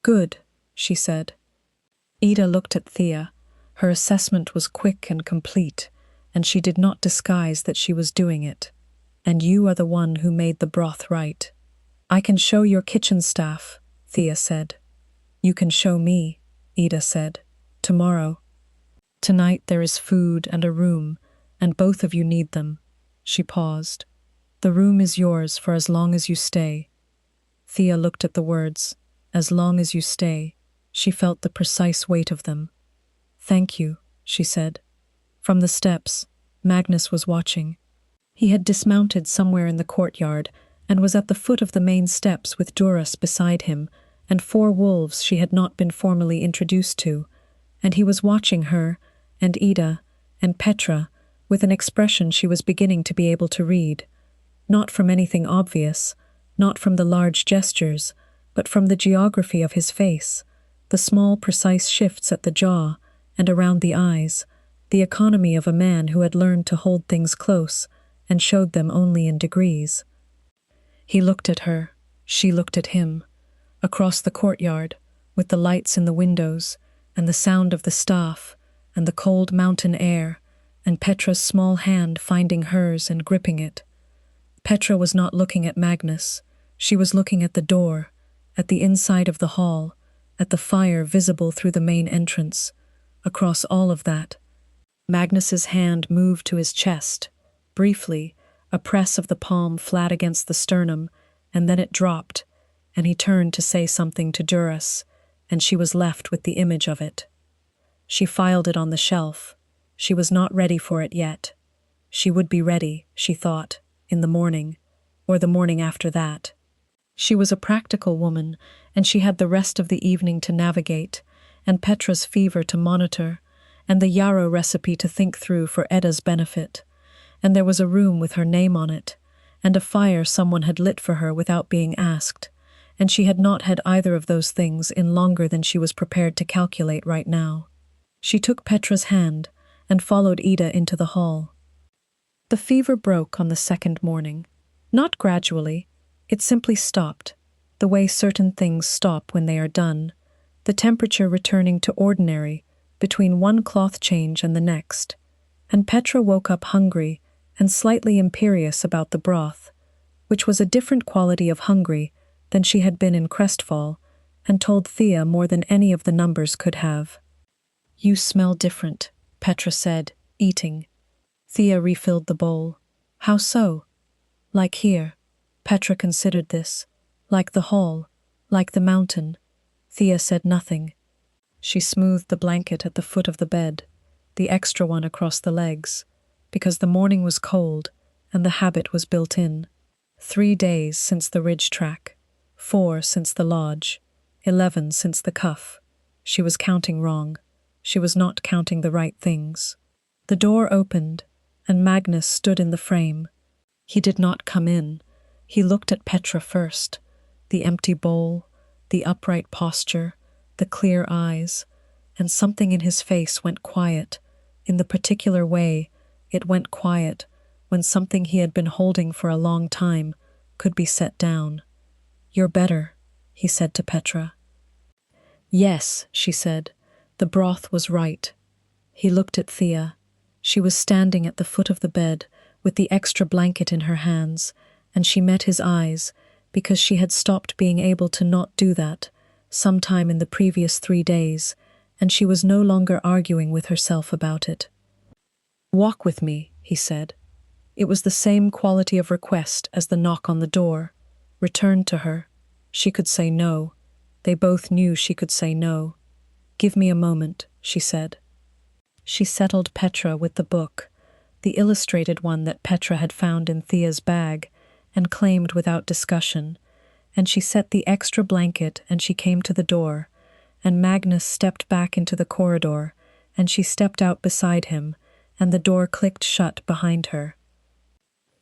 "Good," she said. Ida looked at Thea. Her assessment was quick and complete, and she did not disguise that she was doing it. "And you are the one who made the broth right." "I can show your kitchen staff," Thea said. "You can show me," Ida said. "Tomorrow. Tonight there is food and a room, and both of you need them." She paused. "The room is yours for as long as you stay." Thea looked at the words, "as long as you stay." She felt the precise weight of them. "Thank you," she said. From the steps, Magnus was watching. He had dismounted somewhere in the courtyard and was at the foot of the main steps with Duras beside him and 4 wolves she had not been formally introduced to, and he was watching her and Ida and Petra with an expression she was beginning to be able to read, not from anything obvious, not from the large gestures, but from the geography of his face, the small precise shifts at the jaw and around the eyes, the economy of a man who had learned to hold things close and showed them only in degrees. He looked at her, she looked at him, across the courtyard, with the lights in the windows, and the sound of the staff, and the cold mountain air, and Petra's small hand finding hers and gripping it. Petra was not looking at Magnus. She was looking at the door, at the inside of the hall, at the fire visible through the main entrance. Across all of that, Magnus's hand moved to his chest, briefly, a press of the palm flat against the sternum, and then it dropped, and he turned to say something to Duras, and she was left with the image of it. She filed it on the shelf. She was not ready for it yet. She would be ready, she thought, in the morning, or the morning after that. She was a practical woman, and she had the rest of the evening to navigate, and Petra's fever to monitor, and the yarrow recipe to think through for Edda's benefit. And there was a room with her name on it, and a fire someone had lit for her without being asked, and she had not had either of those things in longer than she was prepared to calculate right now. She took Petra's hand and followed Ida into the hall. The fever broke on the second morning. Not gradually, it simply stopped, the way certain things stop when they are done, the temperature returning to ordinary between one cloth change and the next, and Petra woke up hungry and slightly imperious about the broth, which was a different quality of hungry than she had been in Crestfall, and told Thea more than any of the numbers could have. "You smell different," Petra said, eating. Thea refilled the bowl. "How so?" "Like here." Petra considered this. "Like the hall. Like the mountain." Thea said nothing. She smoothed the blanket at the foot of the bed, the extra one across the legs, because the morning was cold and the habit was built in. 3 days since the ridge track, 4 since the lodge, 11 since the cuff. She was counting wrong. She was not counting the right things. The door opened, and Magnus stood in the frame. He did not come in. He looked at Petra first. The empty bowl, the upright posture, the clear eyes, and something in his face went quiet. In the particular way it went quiet when something he had been holding for a long time could be set down. "You're better," he said to Petra. "Yes," she said. The broth was right. He looked at Thea. She was standing at the foot of the bed with the extra blanket in her hands, and she met his eyes because she had stopped being able to not do that sometime in the previous 3 days, and she was no longer arguing with herself about it. "Walk with me," he said. It was the same quality of request as the knock on the door. Returned to her. She could say no. They both knew she could say no. "Give me a moment," she said. She settled Petra with the book, the illustrated one that Petra had found in Thea's bag and claimed without discussion, and she set the extra blanket and she came to the door, and Magnus stepped back into the corridor, and she stepped out beside him, and the door clicked shut behind her.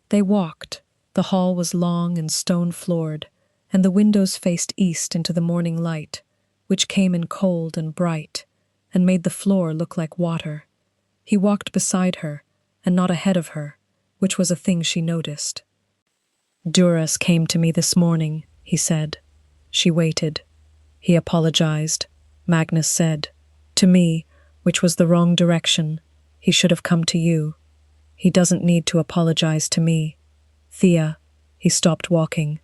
They walked. The hall was long and stone-floored, and the windows faced east into the morning light, which came in cold and bright, and made the floor look like water. He walked beside her, and not ahead of her, which was a thing she noticed. "Duras came to me this morning," he said. She waited. He apologized. Magnus said, "To me, which was the wrong direction. He should have come to you. He doesn't need to apologize to me." "Thea." He stopped walking.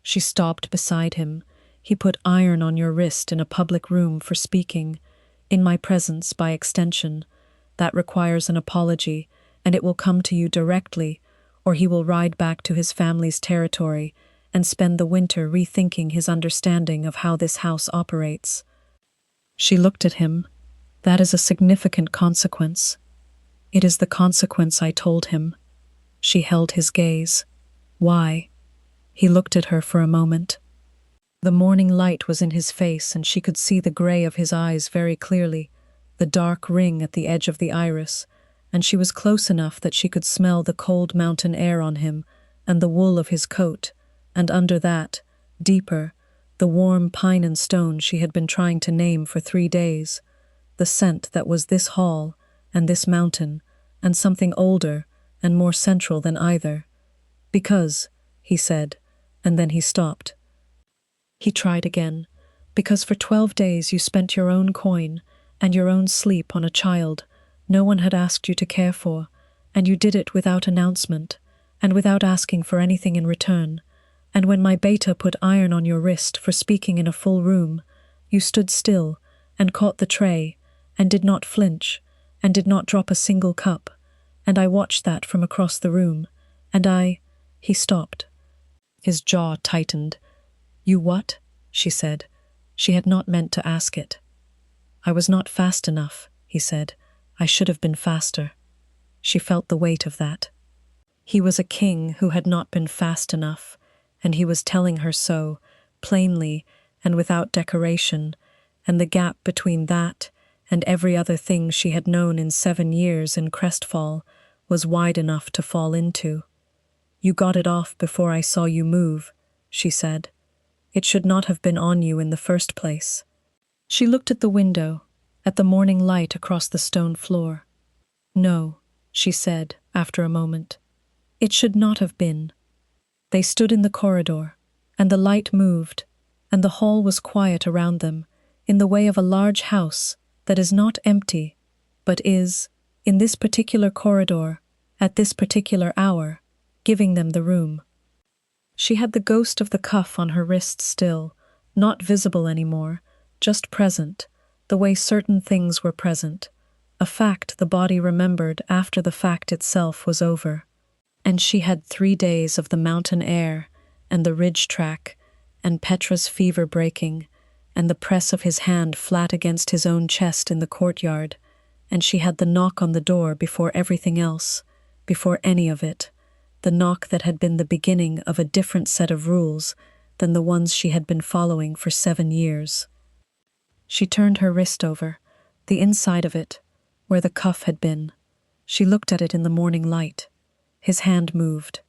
She stopped beside him. "He put iron on your wrist in a public room for speaking, in my presence by extension. That requires an apology, and it will come to you directly, or he will ride back to his family's territory and spend the winter rethinking his understanding of how this house operates." She looked at him. "That is a significant consequence." "It is the consequence I told him." She held his gaze. "Why?" He looked at her for a moment. The morning light was in his face, and she could see the gray of his eyes very clearly, the dark ring at the edge of the iris, and she was close enough that she could smell the cold mountain air on him and the wool of his coat, and under that, deeper, the warm pine and stone she had been trying to name for 3 days, the scent that was this hall and this mountain, and something older and more central than either. "Because," he said, and then he stopped. He tried again. "Because for 12 days you spent your own coin and your own sleep on a child no one had asked you to care for, and you did it without announcement, and without asking for anything in return. And when my beta put iron on your wrist for speaking in a full room, you stood still and caught the tray, and did not flinch, and did not drop a single cup, and I watched that from across the room, and I—" He stopped. His jaw tightened. "You what?" she said. She had not meant to ask it. "I was not fast enough," he said. "I should have been faster." She felt the weight of that. He was a king who had not been fast enough, and he was telling her so, plainly and without decoration, and the gap between that and every other thing she had known in 7 years in Crestfall was wide enough to fall into. "You got it off before I saw you move," she said. "It should not have been on you in the first place." She looked at the window, at the morning light across the stone floor. "No," she said after a moment. "It should not have been." They stood in the corridor, and the light moved, and the hall was quiet around them, in the way of a large house that is not empty, but is, in this particular corridor, at this particular hour, giving them the room. She had the ghost of the cuff on her wrist still, Not visible anymore, just present, the way certain things were present, a fact the body remembered after the fact itself was over. And she had 3 days of the mountain air, and the ridge track, and Petra's fever breaking, and the press of his hand flat against his own chest in the courtyard, and she had the knock on the door before everything else, before any of it, the knock that had been the beginning of a different set of rules than the ones she had been following for 7 years. She turned her wrist over, the inside of it, where the cuff had been. She looked at it in the morning light. His hand moved.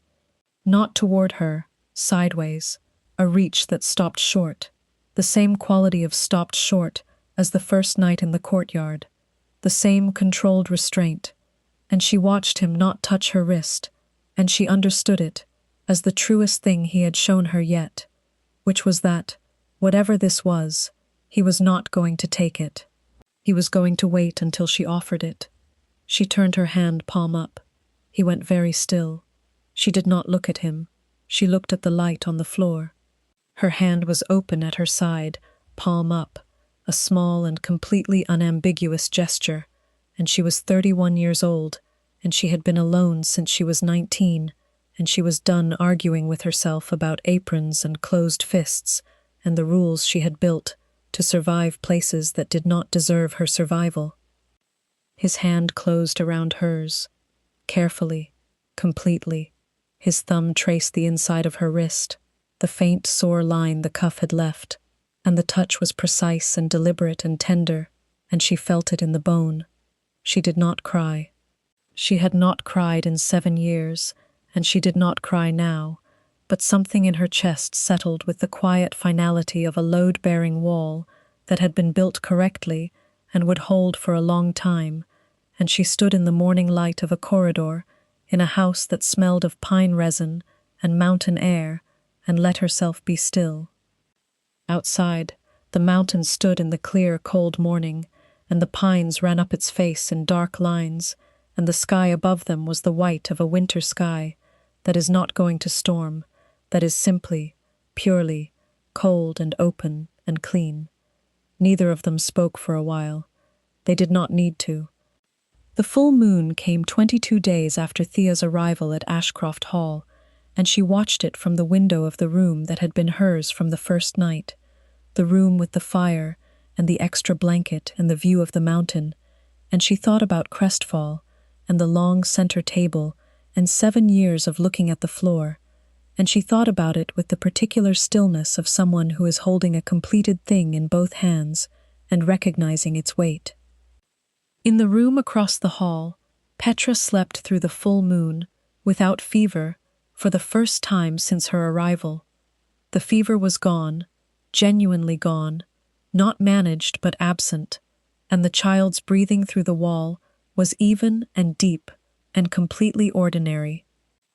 Not toward her, sideways, a reach that stopped short, the same quality of stopped short as the first night in the courtyard, the same controlled restraint, and she watched him not touch her wrist, and she understood it as the truest thing he had shown her yet, which was that, whatever this was, he was not going to take it. He was going to wait until she offered it. She turned her hand palm up. He went very still. She did not look at him. She looked at the light on the floor. Her hand was open at her side, palm up, a small and completely unambiguous gesture, and she was 31 years old, and she had been alone since she was 19, and she was done arguing with herself about aprons and closed fists and the rules she had built to survive places that did not deserve her survival. His hand closed around hers, carefully, completely. His thumb traced the inside of her wrist, the faint sore line the cuff had left, and the touch was precise and deliberate and tender, and she felt it in the bone. She did not cry. She had not cried in 7 years, and she did not cry now, but something in her chest settled with the quiet finality of a load-bearing wall that had been built correctly and would hold for a long time, and she stood in the morning light of a corridor in a house that smelled of pine resin and mountain air, and let herself be still. Outside, the mountain stood in the clear, cold morning, and the pines ran up its face in dark lines, and the sky above them was the white of a winter sky that is not going to storm, that is simply, purely, cold and open and clean. Neither of them spoke for a while. They did not need to. The full moon came 22 days after Thea's arrival at Ashcroft Hall, and she watched it from the window of the room that had been hers from the first night, the room with the fire and the extra blanket and the view of the mountain, and she thought about Crestfall and the long center table and 7 years of looking at the floor, and she thought about it with the particular stillness of someone who is holding a completed thing in both hands and recognizing its weight. In the room across the hall, Petra slept through the full moon, without fever, for the first time since her arrival. The fever was gone, genuinely gone, not managed but absent, and the child's breathing through the wall was even and deep and completely ordinary.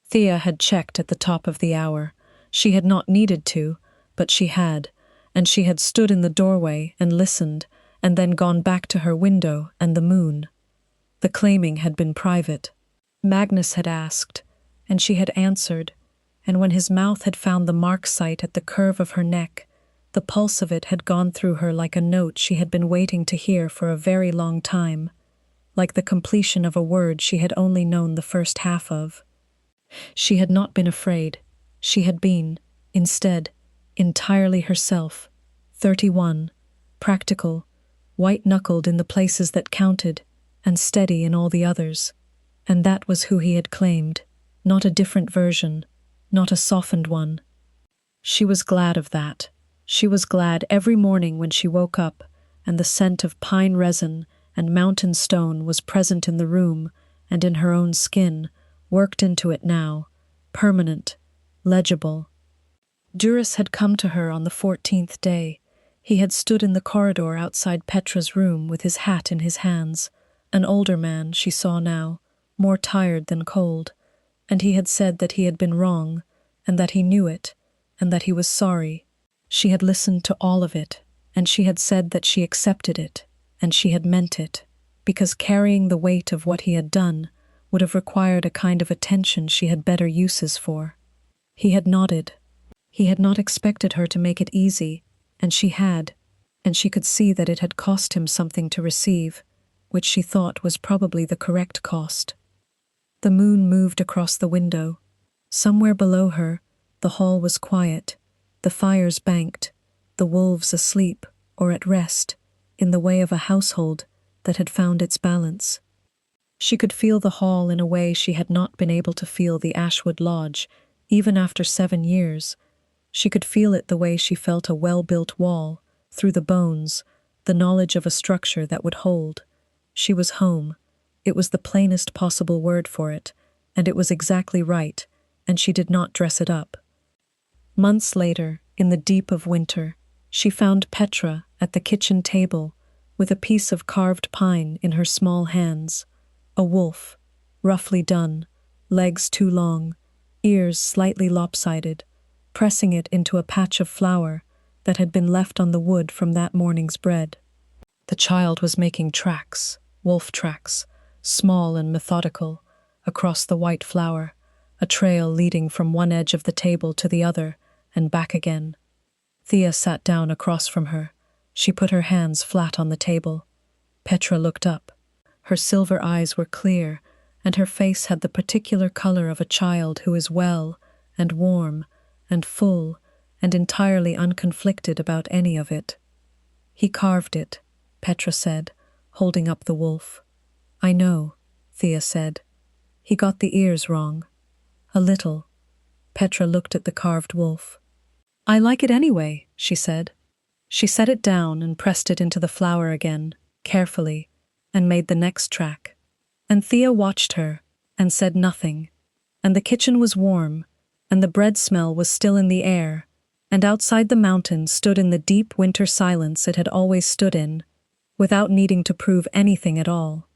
Thea had checked at the top of the hour. She had not needed to, but she had, and she had stood in the doorway and listened, and then gone back to her window and the moon. The claiming had been private. Magnus had asked, and she had answered, and when his mouth had found the mark site at the curve of her neck, the pulse of it had gone through her like a note she had been waiting to hear for a very long time, like the completion of a word she had only known the first half of. She had not been afraid. She had been, instead, entirely herself, 31, practical, white-knuckled in the places that counted, and steady in all the others. And that was who he had claimed, not a different version, not a softened one. She was glad of that. She was glad every morning when she woke up, and the scent of pine resin and mountain stone was present in the room and in her own skin, worked into it now, permanent, legible. Duras had come to her on the 14th day. He had stood in the corridor outside Petra's room with his hat in his hands, an older man, she saw now, more tired than cold, and he had said that he had been wrong, and that he knew it, and that he was sorry. She had listened to all of it, and she had said that she accepted it, and she had meant it, because carrying the weight of what he had done would have required a kind of attention she had better uses for. He had nodded. He had not expected her to make it easy, And she had, and she could see that it had cost him something to receive, which she thought was probably the correct cost. The moon moved across the window. Somewhere below her, the hall was quiet, the fires banked, the wolves asleep or at rest, in the way of a household that had found its balance. She could feel the hall in a way she had not been able to feel the Ashwood Lodge, even after 7 years. She could feel it the way she felt a well-built wall, through the bones, the knowledge of a structure that would hold. She was home. It was the plainest possible word for it, and it was exactly right, and she did not dress it up. Months later, in the deep of winter, she found Petra at the kitchen table with a piece of carved pine in her small hands. A wolf, roughly done, legs too long, ears slightly lopsided, pressing it into a patch of flour that had been left on the wood from that morning's bread. The child was making tracks, wolf tracks, small and methodical, across the white flour, a trail leading from one edge of the table to the other and back again. Thea sat down across from her. She put her hands flat on the table. Petra looked up. Her silver eyes were clear, and her face had the particular color of a child who is well and warm and full and entirely unconflicted about any of it. "He carved it," Petra said, holding up the wolf. "I know," Thea said. "He got the ears wrong. A little." Petra looked at the carved wolf. "I like it anyway," she said. She set it down and pressed it into the flour again, carefully, and made the next track. And Thea watched her and said nothing. And the kitchen was warm, and the bread smell was still in the air, and outside the mountain stood in the deep winter silence it had always stood in, without needing to prove anything at all.